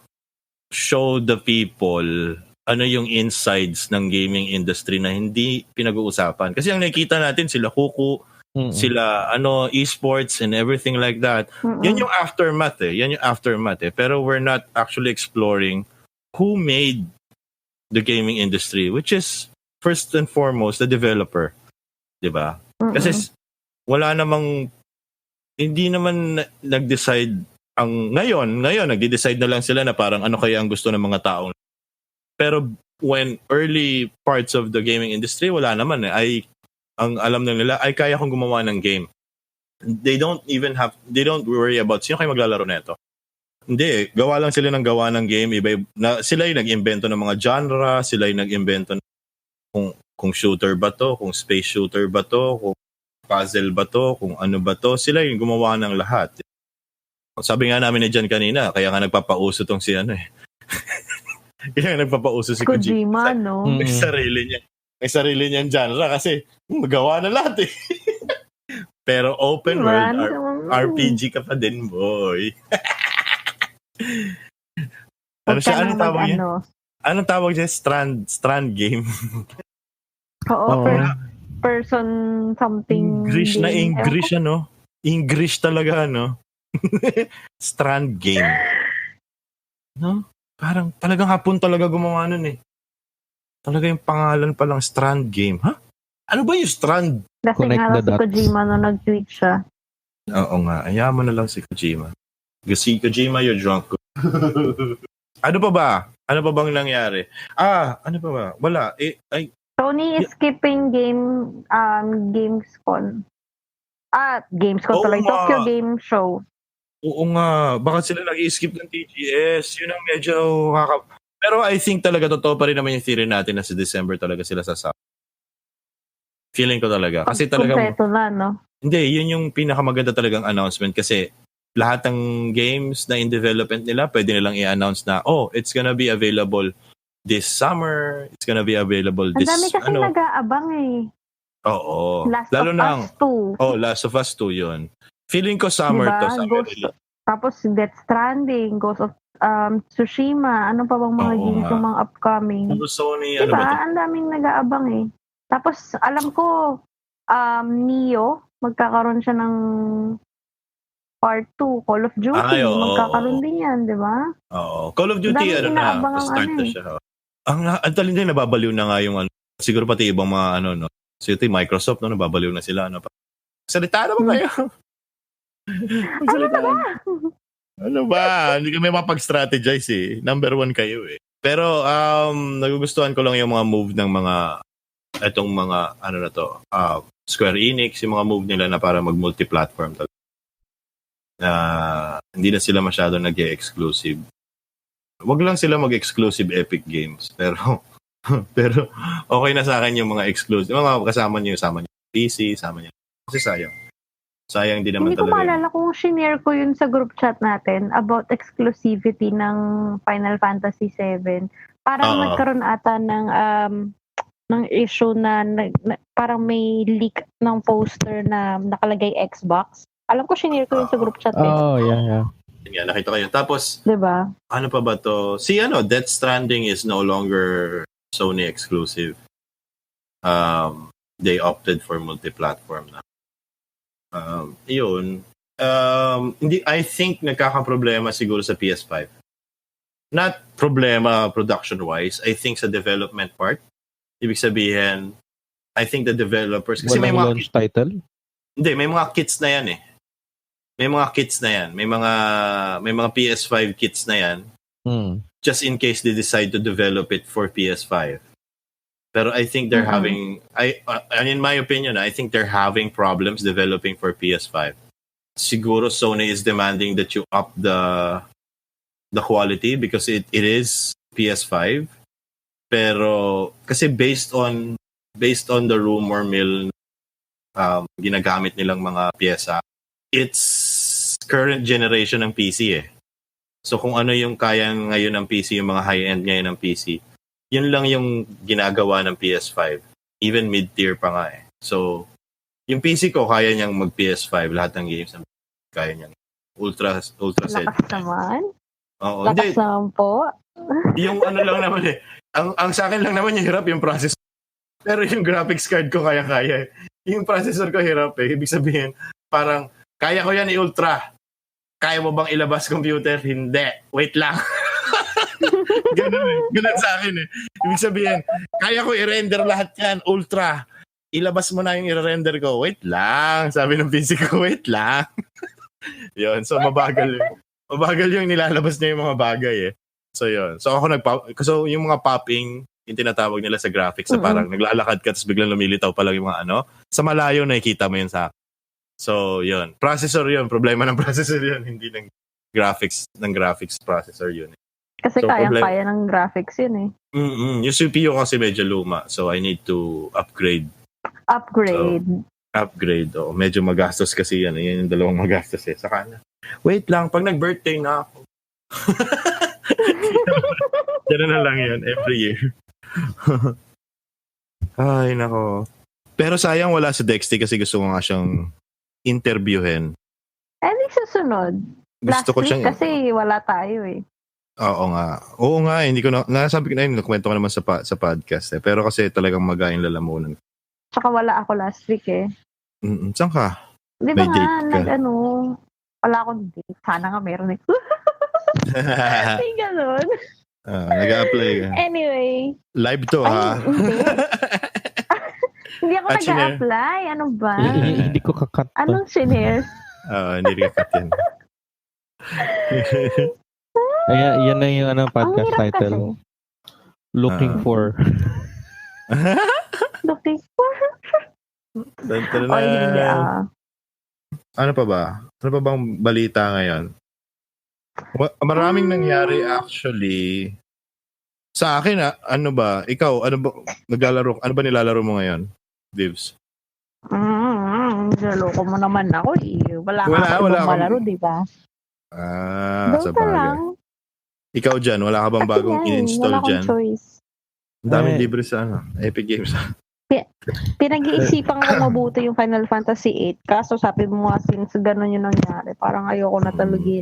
show the people yung insides ng gaming industry na hindi pinag-uusapan. Kasi ang nakikita natin, sila Kuku, sila esports and everything like that. Yan yung aftermath Pero we're not actually exploring who made the gaming industry, which is first and foremost the developer. Diba? Kasi hindi naman nag-decide ngayon nagde-decide na lang sila na parang ano kaya ang gusto ng mga taong. Pero when early parts of the gaming industry, wala naman ang alam nila ay kaya kong gumawa ng game. They don't worry about sino kayo maglalaro nito. Hindi, gawa lang sila ng game. Sila yung nag-invento ng mga genre, sila yung nag-invento kung shooter ba to, kung space shooter ba to, kung puzzle ba to, kung ano ba to, sila yung gumawa ng lahat. Sabi nga namin ni Jan kanina, kaya nga nagpapauso tong si kaya nagpapauso si Kojima, no? May sarili niyang genre kasi magawa na lahat . Pero open world RPG ka pa din, boy. Anong tawag niya? Anong tawag niya? Strand game. Oo, person something English na game. English, ano? English talaga, no? Strand game. No? Parang talagang hapon talaga gumawa nun eh. Talaga yung pangalan pa lang Strand game. Ha? Ano ba yung Strand? Kasi Connect nga the si dots. Kojima nung nag-tweet siya. Oo nga. Ayaman na lang si Kojima. Si Kojima, you're drunk. Ano pa ba? Ano pa bang nangyari? Ano pa ba? Wala. Sony is skipping Gamescom. Gamescom tuloy. Tokyo Game Show. Oo nga. Baka sila nag-i-skip ng TGS. Yun ang medyo Pero I think talaga totoo pa rin naman yung theory natin na sa December talaga sila sasama. Feeling ko talaga. Kasi talaga Kompleto na, no? Hindi, yun yung pinakamaganda talagang announcement kasi lahat ng games na in development nila, pwede nilang i-announce na, it's gonna be available this summer, it's gonna be available this... Ang dami kasi nag-aabang eh. Oo. Last of Us 2. Last of Us 2 yun. Feeling ko summer diba? to. Summer tapos Death Stranding, Ghost of Tsushima, ano pa bang mga games yung mga upcoming. Puro Sony, diba? Ang daming nag-aabang eh. Tapos alam ko, Neo, magkakaroon siya ng Part 2, Call of Duty. Magkakaroon din yan, di ba? Oo. Call of Duty, start na siya. Ang talin din, nababaliw na nga yung siguro pati ibang mga no? So ito yung Microsoft, no? Nababaliw na sila, no? Salita na ba kayo? Ano ba? Hindi kami mapag-strategize eh. Number 1 kayo eh. Pero, nagugustuhan ko lang yung mga move ng itong mga, Square Enix, yung mga move nila na para mag-multi-platform talaga. Hindi na sila masyado nag-exclusive. Wag lang sila mag-exclusive Epic Games. Pero okay na sa akin yung mga exclusive. Mga kasama niyo PC, sama niyo. Kasi sayang din naman talaga. Hindi ko maalala kung shinare ko yun sa group chat natin about exclusivity ng Final Fantasy 7. Parang nagkaroon ata ng issue na parang may leak ng poster na nakalagay Xbox. Alam ko shinare ko yun sa group chat. Yeah. Yeah, nakita ko yun. Tapos, diba? Ano pa ba to? Death Stranding is no longer Sony exclusive. They opted for multi-platform na. Hindi, I think nagkakaproblema siguro sa PS5. Not problema production-wise. I think sa development part. Ibig sabihin, I think the developers... Kasi may mga launch title? Hindi, may mga kits na yan eh. May mga kits na yan. May mga PS5 kits na yan. Just in case they decide to develop it for PS5. Pero I think they're having... and in my opinion, I think they're having problems developing for PS5. Siguro Sony is demanding that you up the quality because it is PS5. Pero kasi based on the rumor mill ginagamit nilang mga pyesa, it's current generation ng PC eh. So kung ano yung kaya ngayon ng PC, yung mga high-end ngayon ng PC, yun lang yung ginagawa ng PS5. Even mid-tier pa nga eh. So, yung PC ko, kaya niyang mag-PS5. Lahat ng games kaya niyang ultra set. Lakas naman. Oo, lakas naman po. Yung lang naman eh. Ang sa akin lang naman yung hirap yung processor. Pero yung graphics card ko kaya-kaya eh. Yung processor ko hirap eh. Ibig sabihin, parang, kaya ko yan i-ultra. Kaya mo bang ilabas computer? Hindi. Wait lang. Ganun eh. Ganun sa akin eh. Ibig sabihin, kaya ko i-render lahat yan, ultra. Ilabas mo na yung i-render ko. Wait lang. Sabi ng PC ko, wait lang. Yun. So, mabagal eh. Mabagal yung nilalabas niya yung mga bagay eh. So, yun. So, so yung mga popping, yung tinatawag nila sa graphics na parang naglalakad ka tapos biglang lumilitaw pa lang yung mga sa malayo nakikita mo yun sa akin. So, yun. Processor yun. Problema ng processor yun. Hindi ng graphics processor yun. Kasi so, kaya ng graphics yun eh. Yung CPU kasi medyo luma. So, I need to upgrade. Upgrade. Medyo magastos kasi yan. Yan yung dalawang magastos eh. Saka na. Wait lang. Pag nag-birthday na ako. Yan na lang yun. Every year. Ay, nako. Pero sayang wala si Dexty kasi gusto ko nga siyang interviewin. Di susunod. Last week kasi wala tayo eh. Oo nga, hindi ko nasabi ko na yun, nakwento ko naman sa podcast Pero kasi talagang magaing lalamunan. Tsaka wala ako last week eh. Saan ka? Di ba nga, wala akong date. Sana nga meron eh. Hindi ganun. Nag-a-apply ka. Anyway. Live to, ha? Hindi ako nag-a-apply. Ano ba? Hindi ko kakat. Anong sinare? Hindi rin kakat yan. Yan na yung podcast title. Looking for. Looking for. Hindi Ano pa ba? Ano pa bang balita ngayon? Maraming nangyari actually. Sa akin, ano ba? Ikaw, ano ba naglalaro? Ano ba nilalaro mo ngayon, Vivs? Niloloko mo naman ako eh. Wala akong malaro, di ba? Sa bagay. Ikaw dyan, wala ka bang bagong in-install dyan? Wala akong choice. Ang daming libre sa Epic Games. Pinag-iisipan ko mabuti yung Final Fantasy 8. Kaso sabi mo nga, since gano'n yung nangyari, parang ayoko na talaga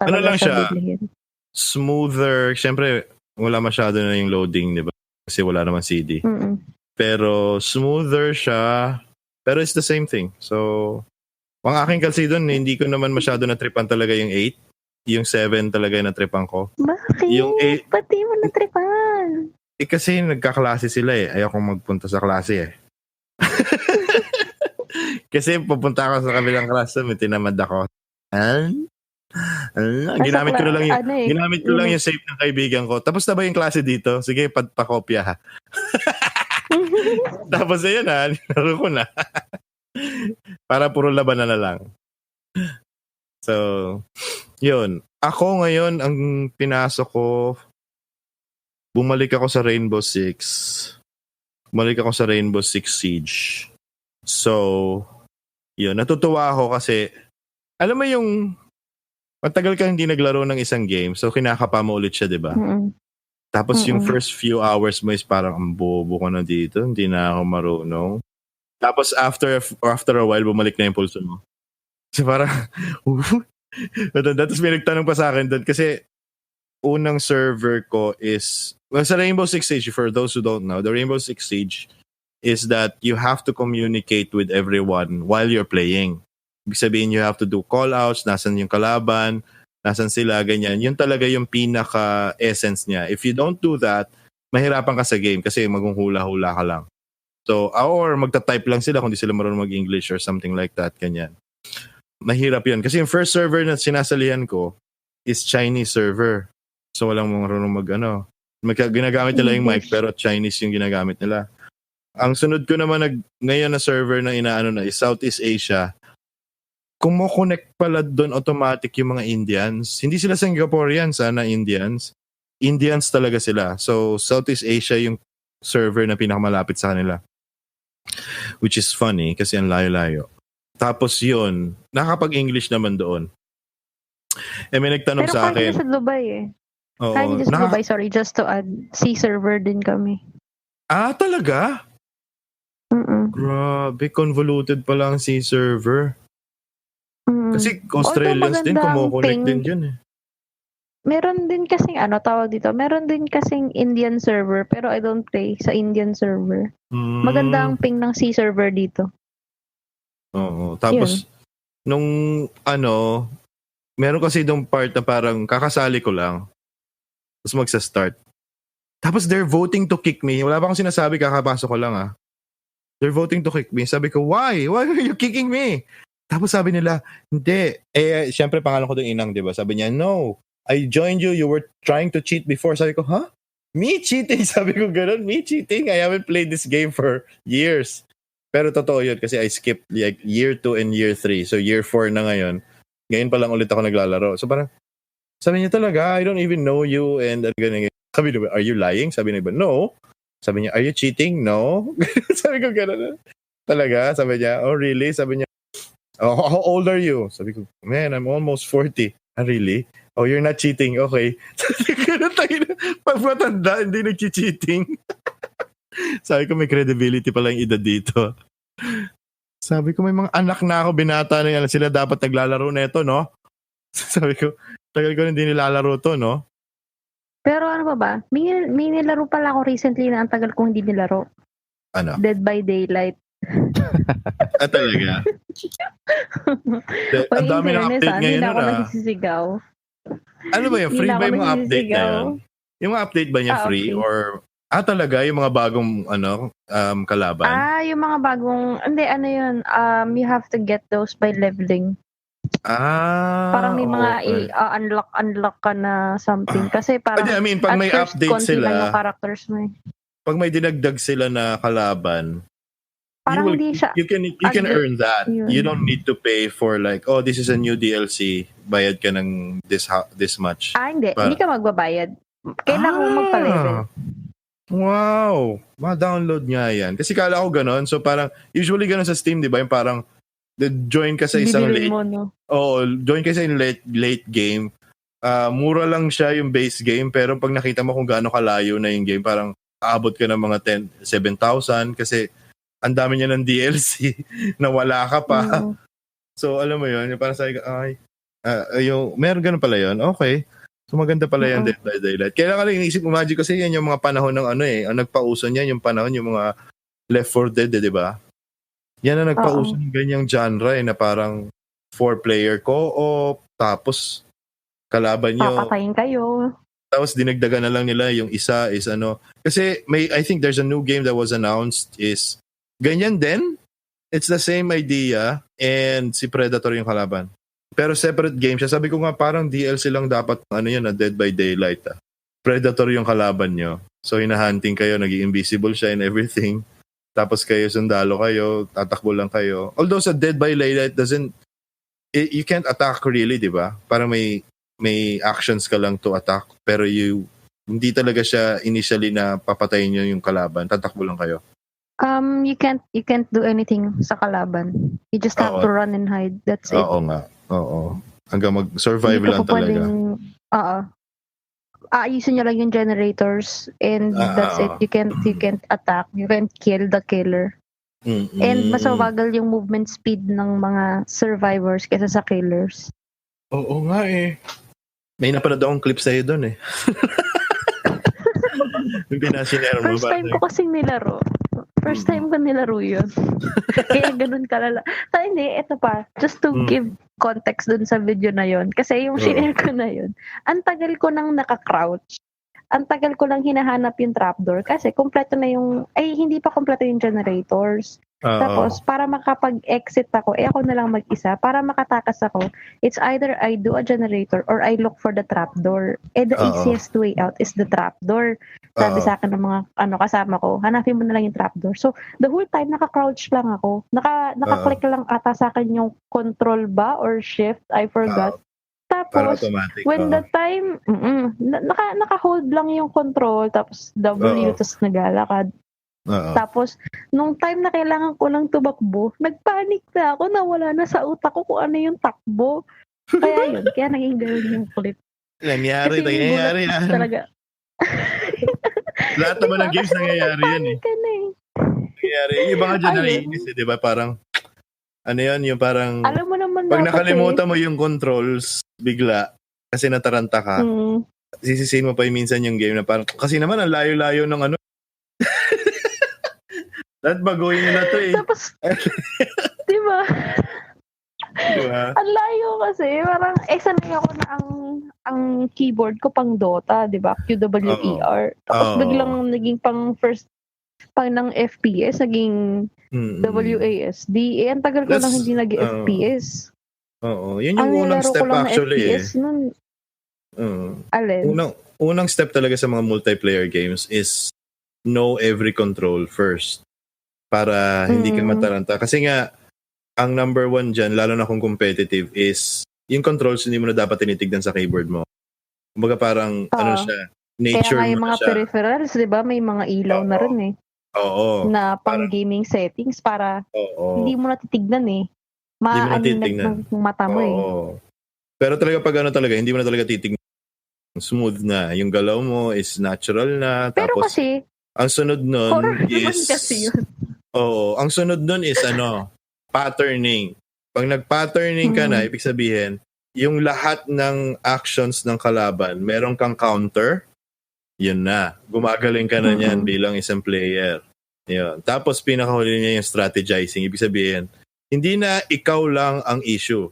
ano lang siya? Biblihin. Smoother. Siyempre, wala masyado na yung loading, di ba? Kasi wala naman CD. Mm-mm. Pero smoother siya. Pero it's the same thing. So, ang aking kalsi doon, hindi ko naman masyado na-tripan talaga yung 8. Yung 7 talaga yung na-tripan ko. Bakit? Yung 8, pati mo na-tripan? kasi nagkaklase sila eh. Ayoko magpunta sa klase eh. Kasi pupunta ako sa kabilang klase, may tinamad ako. Ginamit ko lang yung save ng kaibigan ko. Tapos na ba yung klase dito? Sige, pakopya ha. Tapos ayun nilaro ko na. Para puro labanan na lang. So, yun. Ako ngayon, ang pinasok ko, bumalik ako sa Rainbow Six Siege. So, yun. Natutuwa ako kasi, alam mo yung, matagal kang hindi naglaro ng isang game, so kinakapa mo ulit siya, di ba? Tapos yung first few hours mo is parang, ang bobo ko na dito, hindi na ako marunong. Tapos after a while, bumalik na yung pulso mo. So parang, tapos may nagtanong pa sa akin doon, kasi unang server ko is, sa Rainbow Six Siege, for those who don't know, the Rainbow Six Siege is that you have to communicate with everyone while you're playing. Ibig sabihin, you have to do call-outs, nasan yung kalaban, nasan sila, ganyan. Yun talaga yung pinaka-essence niya. If you don't do that, mahirapan ka sa game kasi maghula-hula ka lang. So, or magta-type lang sila kung di sila marunong mag-English or something like that, ganyan. Mahirap yun. Kasi yung first server na sinasalihan ko is Chinese server. So, walang marunong ginagamit nila yung mic pero Chinese yung ginagamit nila. Ang sunod ko naman ngayon na server na inaano na is Southeast Asia. Kumo-connect pala doon automatic yung mga Indians. Hindi sila Singaporeans na Indians. Indians talaga sila. So, Southeast Asia yung server na pinakamalapit sa kanila. Which is funny kasi ang layo-layo. Tapos yun, nakakapag-English naman doon. May nagtanong sa akin. Pero sa Dubai eh. Oo. Sa Dubai, sorry, just to add, C-server din kami. Talaga? Grabe, convoluted pa lang C-server. Kasi Australians din, kumukonect din dyan eh. Meron din kasing, tawag dito, meron din kasing Indian server, pero I don't play sa Indian server. Maganda ang ping ng C-server dito. Oo. Tapos, meron kasi itong part na parang kakasali ko lang. Tapos magsa-start. Tapos they're voting to kick me. Wala pa akong sinasabi, kakapasok ko lang They're voting to kick me. Sabi ko, why? Why are you kicking me? Tapos sabi nila, hindi. Siyempre pangalan ko doon Inang, di ba? Sabi niya, no. I joined you. You were trying to cheat before. Sabi ko, huh? Me cheating? Sabi ko ganun. Me cheating? I haven't played this game for years. Pero totoo yun kasi I skipped like year 2 and year 3. So year 4 na ngayon. Ngayon pa lang ulit ako naglalaro. So parang, sabi niya talaga, I don't even know you and ganyan. Sabi niya, are you lying? Sabi niya, no. Sabi niya, are you cheating? No. Sabi ko gano'n. Talaga? Sabi niya, oh really? Sabi niya, oh, how old are you? Sabi ko, man, I'm almost 40. Really? Oh, you're not cheating. Okay. Sabi ko, gano'n tayo na. Pag matanda, hindi nag-cheating. Sabi ko, may credibility pala yung edad dito. Sabi ko, may mga anak na ako, binata na yan. Sila dapat naglalaro na ito, no? Sabi ko, tagal ko hindi nilalaro to, no? Pero ano pa ba? May nilaro pala ako recently na ang tagal kong hindi nilaro. Ano? Dead by Daylight. Talaga? Ang dami ng update ngayon Hindi na ako na. nagsisigaw. Ano ba yung free ba yung mga update na yun? Yung mga update ba niya free? Okay. Or talaga yung mga bagong kalaban? Yung mga bagong hindi ano yun, you have to get those by leveling. Parang may mga unlock ka na something kasi parang I mean, pag may update sila, lang yung characters mo. Pag may dinagdag sila na kalaban, parang hindi siya you can earn that. Yun. You don't need to pay for like, oh, this is a new DLC, bayad ka ng this much. Hindi ka magbabayad. Kailangan mo magpa-level. Wow, ma-download nga yan. Kasi kala ko ganon. So parang, usually ganon sa Steam, di ba? Yung parang, join ka sa isang late. Join ka sa late game. Mura lang siya yung base game, pero pag nakita mo kung gaano kalayo na yung game, parang aabot ka ng mga 7,000 kasi ang dami niya ng DLC na wala ka pa. So alam mo yun, yung parang sabi ka, meron ganun pala yun. Okay. So maganda pala yan, Dead by Daylight. Kailangan lang inisip mo, Magic, kasi yan yung mga panahon ng ang nagpauso niyan, yung panahon yung mga Left 4 Dead, di ba? Yan ang nagpauso ng ganyang genre na parang 4-player co-op, tapos kalaban nyo. Papatayin kayo. Tapos dinagdagan na lang nila yung isa is kasi I think there's a new game that was announced is ganyan din. It's the same idea and si Predator yung kalaban. Pero separate game siya. Sabi ko nga parang DLC lang dapat Dead by Daylight. Predator yung kalaban nyo. So hinahunting kayo, naging invisible siya and everything. Tapos kayo sundalo kayo, tatakbo lang kayo. Although sa Dead by Daylight you can't attack really, di ba? Parang may actions ka lang to attack, pero hindi talaga siya initially na papatayin nyo yung kalaban. Tatakbo lang kayo. You can't do anything sa kalaban. You just have to run and hide. That's it. Oo nga. Oo. Hanggang mag-survive lang talaga. Ayusin nyo lang yung generators and that's it. You can't attack. You can't kill the killer. Mm-mm. And mas mabagal yung movement speed ng mga survivors kaysa sa killers. Oo nga eh. May napanood akong clip sa'yo doon eh. Yung pinasinero mo. First time ko kasing nilaro. First time ko nilaro yun. Kaya ganun kalala. Hindi, ito pa. Just to give context dun sa video na yun. Kasi yung share ko na yun, ang tagal ko nang naka-crouch. Ang tagal ko lang hinahanap yung trapdoor. Kasi kompleto na hindi pa kompleto yung generators. Tapos, para makapag-exit ako, ako na lang mag-isa. Para makatakas ako, it's either I do a generator or I look for the trapdoor. The easiest way out is the trapdoor. Sabi sa akin ng mga kasama ko, hanapin mo na lang yung trapdoor. So, the whole time, naka-crouch lang ako. Naka-click lang ata sa akin yung control ba or shift. I forgot. Tapos, when the time, naka-hold lang yung control, tapos W, tapos naglalakad. Tapos, nung time na kailangan ko lang tumakbo, nagpanik na ako na wala na sa utak ko kung ano yung takbo. Kaya naging gano'n yung clip. Nangyari yan. Talaga. Lahat naman ng games nangyayari yan eh. Nangyayari. Yung iba nga dyan naiinis eh, di ba? Parang, yung parang, alam mo naman pag nakalimutan mo yung controls, bigla, kasi nataranta ka, sisisihin mo pa yung minsan yung game na parang, kasi naman ang layo-layo ng Dapat baguhin nila to eh. Tapos, di ba? Ang layo kasi. Parang, sanay ako na ang keyboard ko pang Dota, di ba? QWER. Tapos biglang naging pang ng FPS, naging WASD. Ang tagal ko lang hindi nag-FPS. Oo. Yun yung unang step actually eh. Alin? Unang step talaga sa mga multiplayer games is know every control first. Para hindi ka mataranta. Kasi nga, ang number one dyan, lalo na kung competitive, is yung controls hindi mo na dapat tinitignan sa keyboard mo. Kumbaga parang, siya, nature kaya mo na mga siya. Peripherals, di ba? May mga ilaw na rin eh. Oo. Na pang gaming settings para hindi mo na titignan eh. Maaninag ng mata mo eh. Pero talaga pag hindi mo na talaga titignan. Smooth na. Yung galaw mo is natural na. Pero tapos, kasi, ang sunod nun horror is... naman kasi yun. Oo. Ang sunod nun is patterning. Pag nag-patterning ka na, ibig sabihin, yung lahat ng actions ng kalaban, meron kang counter. yun na. Gumagaling ka na niyan bilang isang player. Yun. Tapos pinakahuli niya yung strategizing. Ibig sabihin, hindi na ikaw lang ang issue.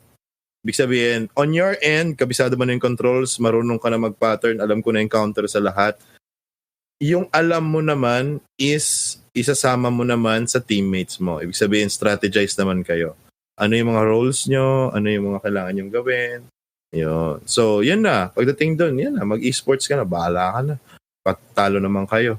Ibig sabihin, on your end, kabisado mo na yung controls, marunong ka na mag-pattern, alam ko na yung counter sa lahat. Yung alam mo naman is isasama mo naman sa teammates mo. Ibig sabihin, strategize naman kayo. Ano yung mga roles nyo? Ano yung mga kailangan nyong gawin? Yun. So, yun na. Pagdating doon, yan na. Mag-esports ka na. Bahala ka na. Patalo naman kayo.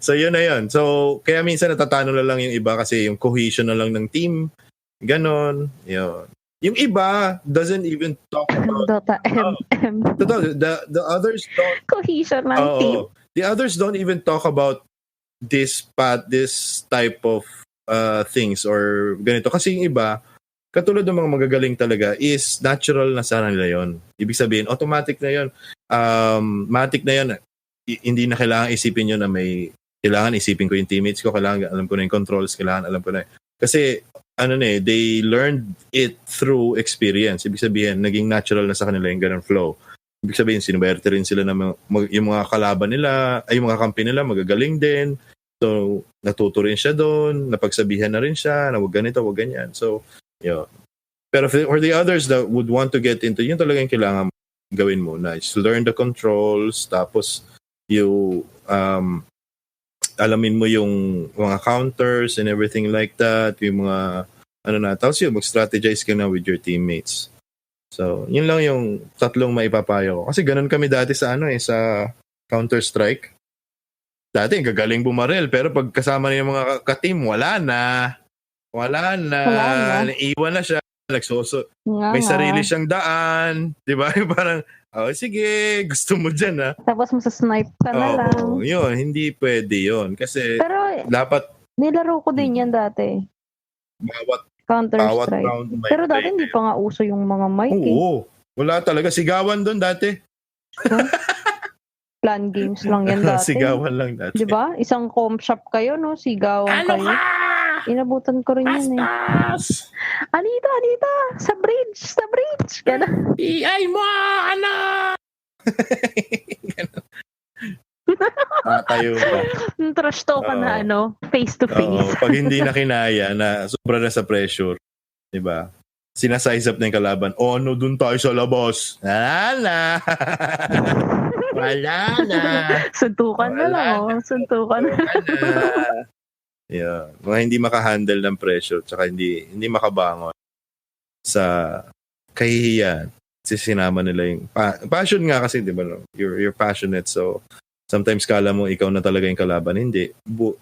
So, yun na yun. So, kaya minsan natatalo na lang yung iba kasi yung cohesion na lang ng team. Ganon. Yun. Yung iba doesn't even talk about Dota MM. The others don't. Cohesion ng team. The others don't even talk about this type of things or ganito. Kasi yung iba, katulad ng mga magagaling talaga, is natural na sa nila yun. Ibig sabihin, automatic na yun. Matic na yun. Hindi na kailangan isipin yun na may kailangan isipin ko yung teammates ko, kailangan alam ko na yung controls, kailangan alam ko na. Kasi they learned it through experience. Ibig sabihin, naging natural na sa kanila yung ganun flow. Ibig sabihin, sinuberte rin sila na yung mga kalaban nila, ay yung mga kampi nila, magagaling din. So, natuto rin siya doon, napagsabihan na rin siya, na wag ganito, wag ganyan. So, yun. Pero for the others that would want to get into, yun talaga yung kailangan gawin mo na is learn the controls, tapos you alamin mo yung mga counters and everything like that, yung mga tapos yun, mag-strategize ka na with your teammates. So, yun lang yung tatlong maipapayo ko. Kasi ganun kami dati sa sa Counter-Strike. Dati, gagaling bumarel, pero pag kasama na yung mga ka-team, wala na. Iwan na siya. May sarili siyang daan. Diba? Parang, sige, gusto mo dyan, ha? Tapos masasnipe ka na lang. Yun, hindi pwede yun. Kasi, pero, dapat, nilaro ko din yan dati. Bawat Counter-Strike. Pero dati hindi pa nga uso yung mga mic. Oo. Wala talaga. Sigawan doon dati. Plan games lang yan dati. Sigawan lang dati. Diba? Isang com shop kayo, no? Sigawan kayo. Inabutan ko rin yan Anita! Sa bridge! Gano'n. Ay mo, Tayo pa. Trash talk ka na face to face. Pag hindi na kinaya na sobra na sa pressure, 'di ba? Sinasize up na yung kalaban. Dun tayo sa labas. Wala na. Suntukan na lang. Yeah. Mga hindi makahandle ng pressure tsaka hindi makabangon sa kahihiyan. Kasi sinama nila yung passion nga kasi, 'di ba? No? You're passionate, so sometimes kala mo ikaw na talaga yung kalaban. Hindi.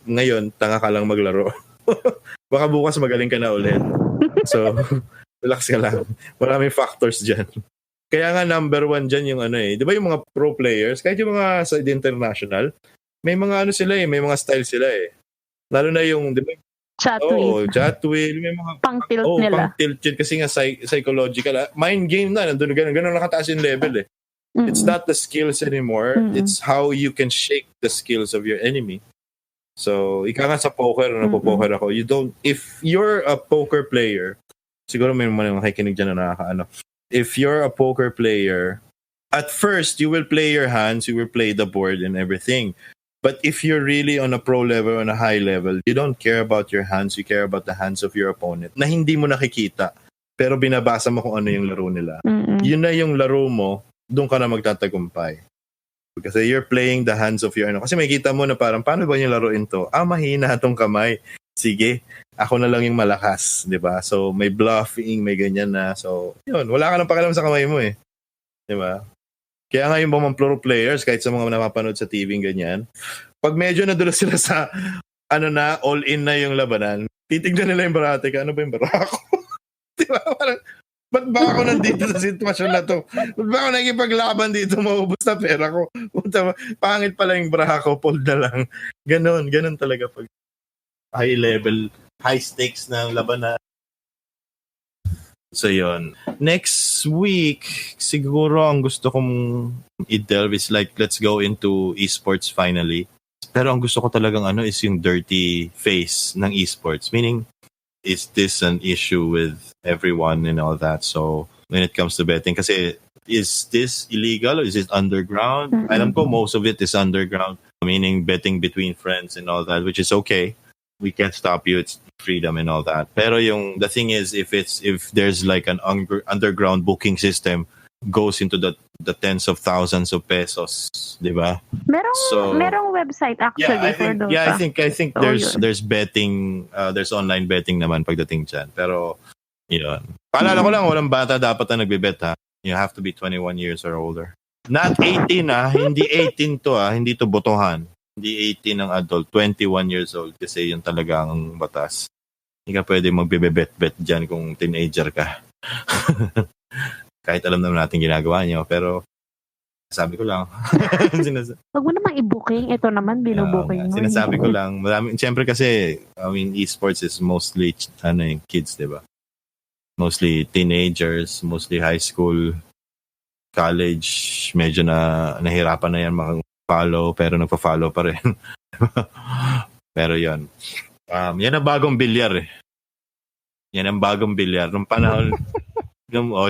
Ngayon, tanga ka lang maglaro. Baka bukas magaling ka na ulit. So, relax ka lang. Maraming factors dyan. Kaya nga number 1 dyan yung di ba yung mga pro players, kahit yung mga sa international, may mga sila may mga style sila Lalo na yung, di ba? Chat wheel. May mga pang-tilt nila. Pang-tilt yun kasi nga psychological. Mind game na. Nandun ganun nakataas yung level Mm-hmm. It's not the skills anymore. Mm-hmm. It's how you can shake the skills of your enemy. So, ika nga sa poker, napopoker ako. If you're a poker player, siguro may mga makikinig dyan na nakakaano. If you're a poker player, at first, you will play your hands, you will play the board and everything. But if you're really on a pro level, on a high level, you don't care about your hands, you care about the hands of your opponent na hindi mo nakikita. Pero binabasa mo kung ano yung laro nila. Mm-hmm. Yun na yung laro mo, doon ka na magtatagumpay. Kasi you're playing the hands of your Kasi makikita mo na parang, paano ba yung laruin to? Mahina itong kamay. Sige, ako na lang yung malakas. Diba? So, may bluffing, may ganyan na. So, yun, wala ka nang pakialam sa kamay mo Diba? Kaya nga yung mga pro players, kahit sa mga napapanood sa TV, ganyan, pag medyo nadulas sila sa, all-in na yung labanan, titignan nila yung barate ka, ano ba yung barako? Diba? Parang, ba't ba ako nandito sa sitwasyon na to? Ba't ba ako nakikipaglaban dito? Maubos na pera ko. Pangit pala yung braha ko, fold na lang. Ganon talaga pag high level, high stakes na labanan. So, yun. Next week, siguro ang gusto kong i-delve is let's go into esports finally. Pero ang gusto ko talagang is yung dirty face ng esports. Meaning, is this an issue with everyone and all that? So, when it comes to betting, kasi is this illegal or is it underground? Alam ko most of it is underground, meaning betting between friends and all that, which is okay. We can't stop you. It's freedom and all that. Pero the thing is, if there's like an underground booking system, goes into the tens of thousands of pesos, di ba? Merong website actually for those. I think there's betting, there's online betting naman pagdating dyan. Pero yun. Paalala ko lang, walang bata dapat na nagbebet ha. You have to be 21 years or older. Not 18 hindi 18 to hindi to botohan. Hindi 18 ang adult, 21 years old kasi yun talaga ang batas. Hindi ka pwede magbebet-bet dyan kung teenager ka. Kahit alam naman natin ginagawa niyo, pero sabi ko lang. Wag mo naman i-booking. Ito naman, binubooking mo. Sinasabi ko lang. Siyempre kasi, esports is mostly kids, di ba? Mostly teenagers, mostly high school, college. Medyo nahirapan na yan follow pero nagpa-follow pa rin. Pero yon. Yan ang bagong bilyar eh. Yan ang bagong bilyar. Nung panahon,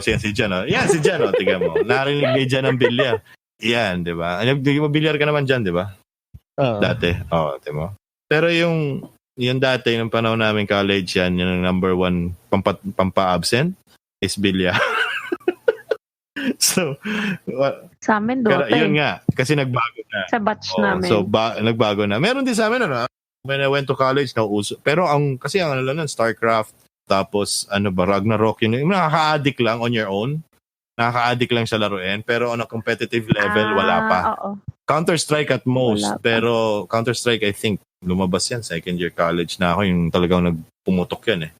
si Jan. Yan, si Jan. Tignan mo. Narinig ni Jan ang bilyar. Yan, di ba? Bilyar ka naman dyan, di ba? Dati. Di mo. Pero yung dati, nung panahon namin college, yan ang number one pampa-absent is bilyar. So, sa amin doon. Yun nga, kasi nagbago na. Sa batch namin. So, nagbago na. Meron din sa amin, when I went to college, nauso. Pero kasi ang StarCraft, tapos, Ragnarok, yun. Nakaka-addict lang on your own. Nakaka-addict lang sa laruin. Pero on a competitive level, wala pa. Oo. Counter-Strike at most. Pero Counter-Strike, I think, lumabas yan. Second year college na ako. Yung talagang nagpumutok yan eh.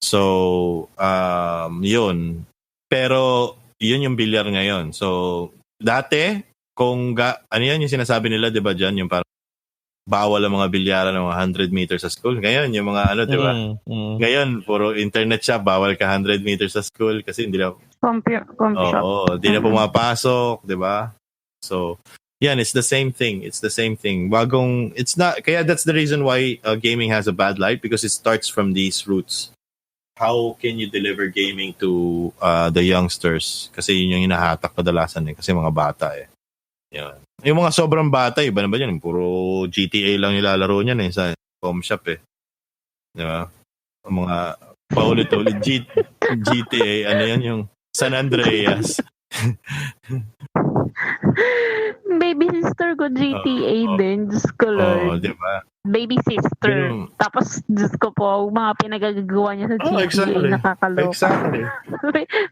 So, yun. Pero, yun yung bilyar ngayon. So, dati, ano yan yung sinasabi nila, di ba dyan, yung parang bawal ang mga bilyaran ng mga 100 meters sa school. Ngayon, yung mga di ba? Ngayon, puro internet shop, bawal ka 100 meters sa school kasi hindi na... shop. Hindi na pumapasok, di ba? So, yan, it's the same thing. It's the same thing. Kaya that's the reason why gaming has a bad light because it starts from these roots. How can you deliver gaming to the youngsters? Kasi yun yung hinahatak kadalasan kasi mga bata eh. Yan. Yung mga sobrang bata, iba na ba yan? Puro GTA lang nilalaro niyan sa home shop eh. Di ba? Mga paulit-ulit GTA, ano yan yung San Andreas. Baby sister ko GTA din. Diyos ko Lord. Di ba? Baby sister. Tapos, Diyos ko po, mga pinagagawa niya sa GTA. Exactly. Nakakaloka. Exactly.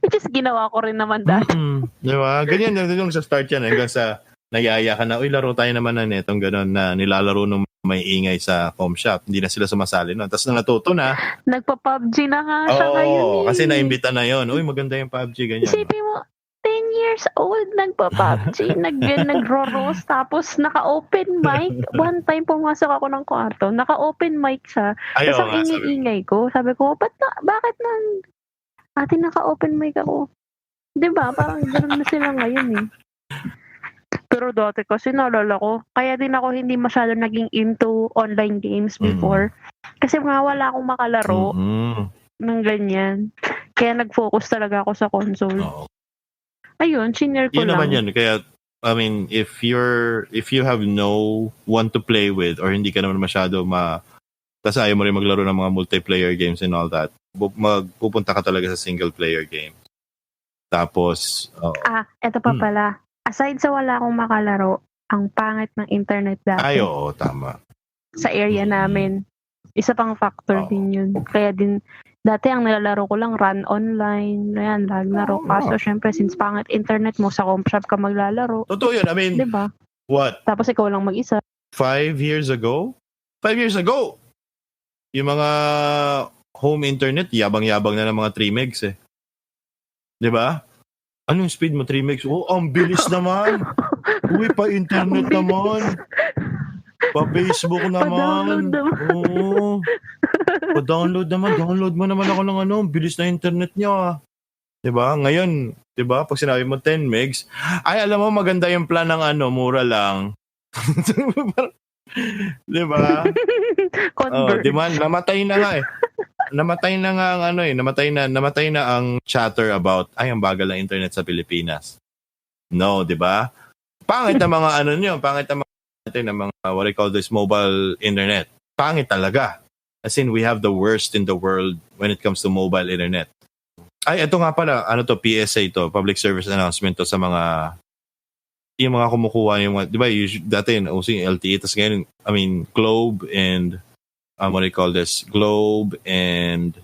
Which is, ginawa ko rin naman dati. Di ba? Ganyan yung sa start yan. Hanggang sa nag-aaya ka na, laro tayo naman na netong gano'n na nilalaro nung may ingay sa home shop. Hindi na sila sumasali nun. Tapos na natuto na. Nagpa-PUBG na nga siya ngayon. Oo, kasi naimbita na yun. Maganda yung PUBG, ganyan. Isipin mo, 10 years old, nagpa-PUBG, nagro-roast, tapos naka-open mic. One time pumasok ako ng kwarto, naka-open mic siya. Tapos ang ingay-ingay ko, sabi ko, bakit ate naka-open mic ako? Diba? Parang gano'n na sila ngayon eh. Pero dati kasi naalala ko, kaya din ako hindi masyado naging into online games before. Kasi wala akong makalaro ng ganyan. Kaya nag-focus talaga ako sa console. Ayun, senior ko yun lang. Naman yun. Kaya, if you have no one to play with or hindi ka naman masyado tas ayaw mo rin maglaro ng mga multiplayer games and all that, magpupunta ka talaga sa single player game. Tapos, eto pa pala. Aside sa wala akong makalaro, ang pangit ng internet dati. Ay, oo, tama. Sa area namin. Isa pang factor din yun. Kaya din, dati ang nilalaro ko lang run online, Ragnarok. Kaso syempre, since pangit internet mo, sa home shop ka maglalaro. Totoo yun. Diba? What? Tapos ikaw lang mag-isa. 5 years ago? 5 years ago! Yung mga home internet, yabang-yabang na ng mga 3 megs eh. Diba? Anong speed mo? 3 megs? Ang bilis naman! Uy, pa-internet naman! Pa-Facebook naman! Oo. Pa-download naman. Download mo naman ako ng bilis na internet niya. Diba? Ngayon, diba? Pag sinabi mo 10 megs, ay, alam mo, maganda yung plan ng mura lang. Diba? Convert. Diba? Namatay na nga eh. namatay na nga ang namatay na ang chatter about ang bagal ng internet sa Pilipinas. No, 'di ba? Pangit ang mga pangit ang mga what I call this mobile internet. Pangit talaga. As in, we have the worst in the world when it comes to mobile internet. Ay, ito nga pala, PSA to, public service announcement to sa mga yung mga kumukuha yung, di ba, dati using LTE, tas ngayon, Globe and, what do you call this? Globe and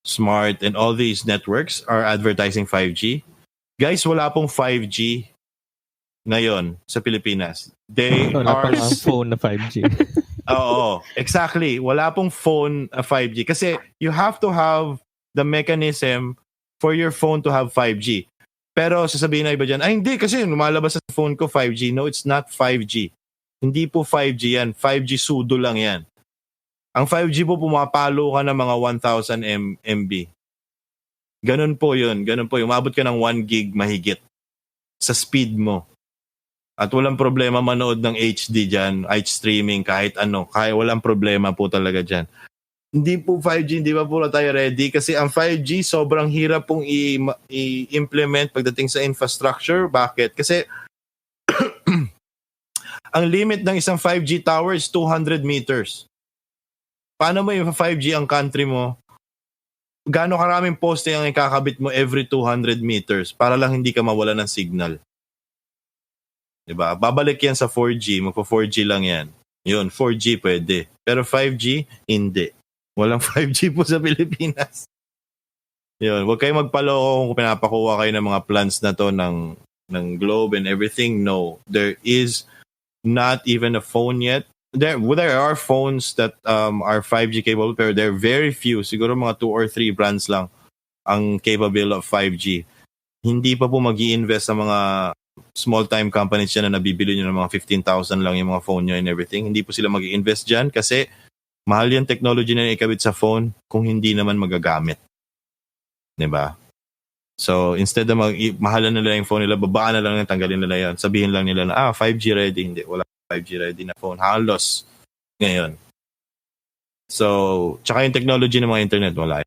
Smart and all these networks are advertising 5G. Guys, wala pong 5G ngayon sa Pilipinas. Wala pang phone na 5G. Oo, exactly. Wala pong phone 5G. Kasi you have to have the mechanism for your phone to have 5G. Pero sasabihin na iba dyan, hindi kasi lumalabas sa phone ko 5G. No, it's not 5G. Hindi po 5G yan. 5G pseudo lang yan. Ang 5G po pumapalo ka ng mga 1,000 MB. Ganun po yun. Umabot ka ng 1 gig mahigit sa speed mo. At walang problema manood ng HD dyan, streaming, kahit walang problema po talaga dyan. Hindi po 5G, hindi pa po tayo ready kasi ang 5G sobrang hirap pong i-implement pagdating sa infrastructure. Bakit? Kasi ang limit ng isang 5G tower is 200 meters. Paano mo yung 5G ang country mo? Gaano karaming poste ang ikakabit mo every 200 meters para lang hindi ka mawala ng signal? Diba? Babalik yan sa 4G. Magpa-4G lang yan. Yun, 4G pwede. Pero 5G, hindi. Walang 5G po sa Pilipinas. Yun, huwag kayo magpaloko kung pinapakuha kayo ng mga plans na to ng Globe and everything. No, there is not even a phone yet. There are phones that are 5G capable, pero there are very few. Siguro mga 2 or 3 brands lang ang capable of 5G. Hindi pa po mag-i-invest sa mga small-time companies dyan na nabibili nyo ng mga 15,000 lang yung mga phone nyo and everything. Hindi po sila mag-i-invest dyan kasi mahal yung technology na ikabit sa phone kung hindi naman magagamit. Diba? So, instead na mahalan nila yung phone nila, babaan na lang, tanggalin nila yan. Sabihin lang nila na, 5G ready. Hindi, wala 5G ready na phone. Halos ngayon. So, tsaka yung technology ng mga internet, wala.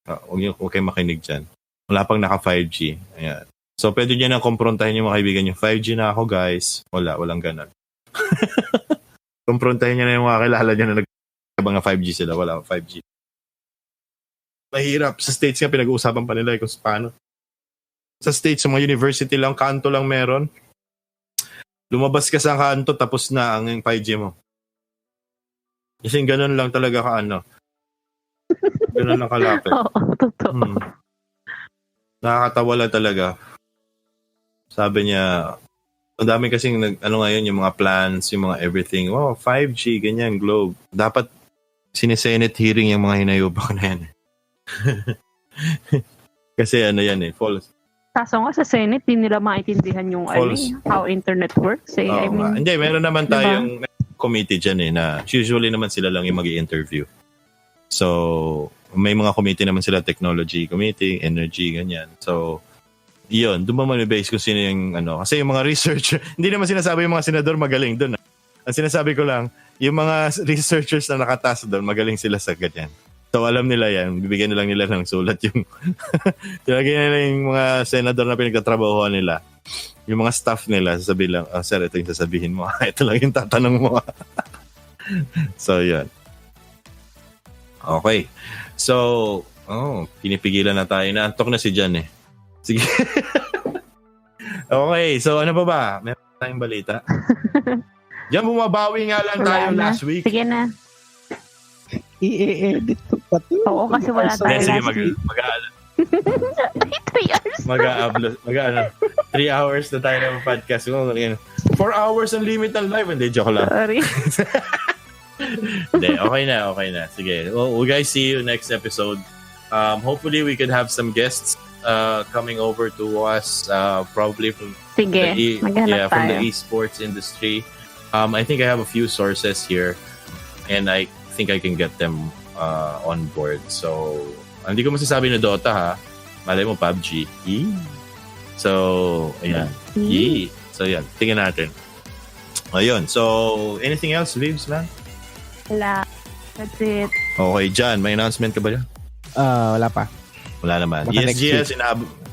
Huwag kayo makinig dyan. Wala pang naka 5G. Ayan. So, pwede nyo nang kumprontahin yung mga kaibigan nyo. 5G na ako, guys. Walang ganun. Kumprontahin nyo na yung mga kilala nyo na mga 5G sila, wala 5G. Mahirap. Sa States nga, pinag-uusapan pa nila kung paano. Sa States, sa mga university lang, kanto lang meron. Lumabas ka sa kanto, tapos na ang 5G mo. Kasi ganun lang talaga ganun lang kalapit. Oo, totoo. Nakakatawa lang talaga. Sabi niya, ang dami kasing ngayon, yung mga plans, yung mga everything. Wow, 5G, ganyan, Globe. Dapat sinesenate hearing yung mga hinayubak na yan. Kasi yan false. Kaso nga sa Senate, hindi nila maintindihan yung how internet works. Hindi, meron naman tayong committee dyan na usually naman sila lang yung mag-i-interview. So, may mga committee naman sila, technology committee, energy, ganyan. So, yun, doon ba base kung sino yung kasi yung mga researcher, hindi naman sinasabi yung mga senador magaling doon. Ang sinasabi ko lang, yung mga researchers na nakataas doon, magaling sila sa ganyan. So, alam nila yan. Bibigyan nila ng sulat yung tinagyan nila yung mga senador na pinagtatrabahoan nila. Yung mga staff nila, sasabihin lang, sir, ito yung sasabihin mo. Ito lang yung tatanong mo. So, yan. Okay. So, pinipigilan na tayo. Naantok na si Jan Sige. Okay. So, ano pa ba? Meron tayong balita. Diyan, bumabawi nga lang tayo last week. Sige na. I-edit ko pa to. Oo, kasi wala tayo last week. 3 hours. 3 hours na tayo ng podcast. 4 hours ang limit ng live. Hindi, joke lang. Sorry. Hindi, okay na. Sige. Well, we guys see you next episode. Hopefully, we could have some guests coming over to us probably from from the esports industry. I think I have a few sources here and I think I can get them on board. So, hindi ko masasabi na Dota ha. Malay mo PUBG. So, ayan. So, yan. Tingnan natin. Ayun. So, anything else, Vibs, man? Wala. That's it. Okay, John, may announcement ka ba dyan? Wala pa. Wala naman. Baka next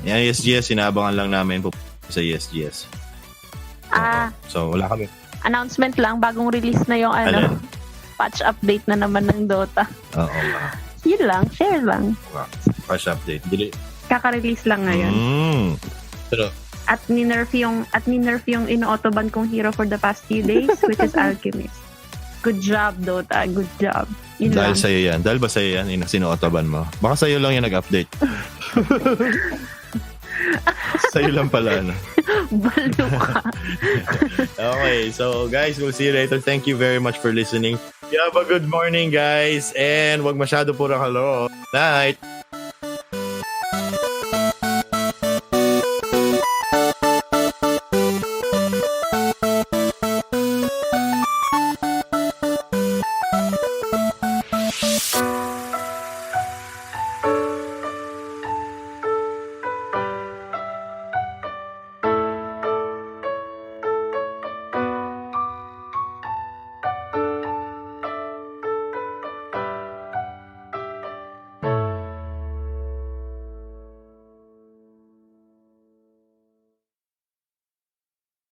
ESGS, inabangan lang namin po sa ESGS. So, wala kami. Announcement lang, bagong release na yung patch update na naman ng Dota. Oo. Yun lang, share lang. Patch update. Kaka-release lang ngayon. Pero, At ni-nerf yung ino-autoban kong hero for the past few days, which is Alchemist. Good job, Dota. Good job. Yun dahil lang. sa'yo yan. Dahil ba sa'yo yan? Sinuotoban mo? Baka sa'yo lang yung nag-update. Sa'yo lang pala, no? Balo ka. Okay, so guys, we'll see you later. Thank you very much for listening. You have a good morning, guys. And wag masyado puro kalaro. Night!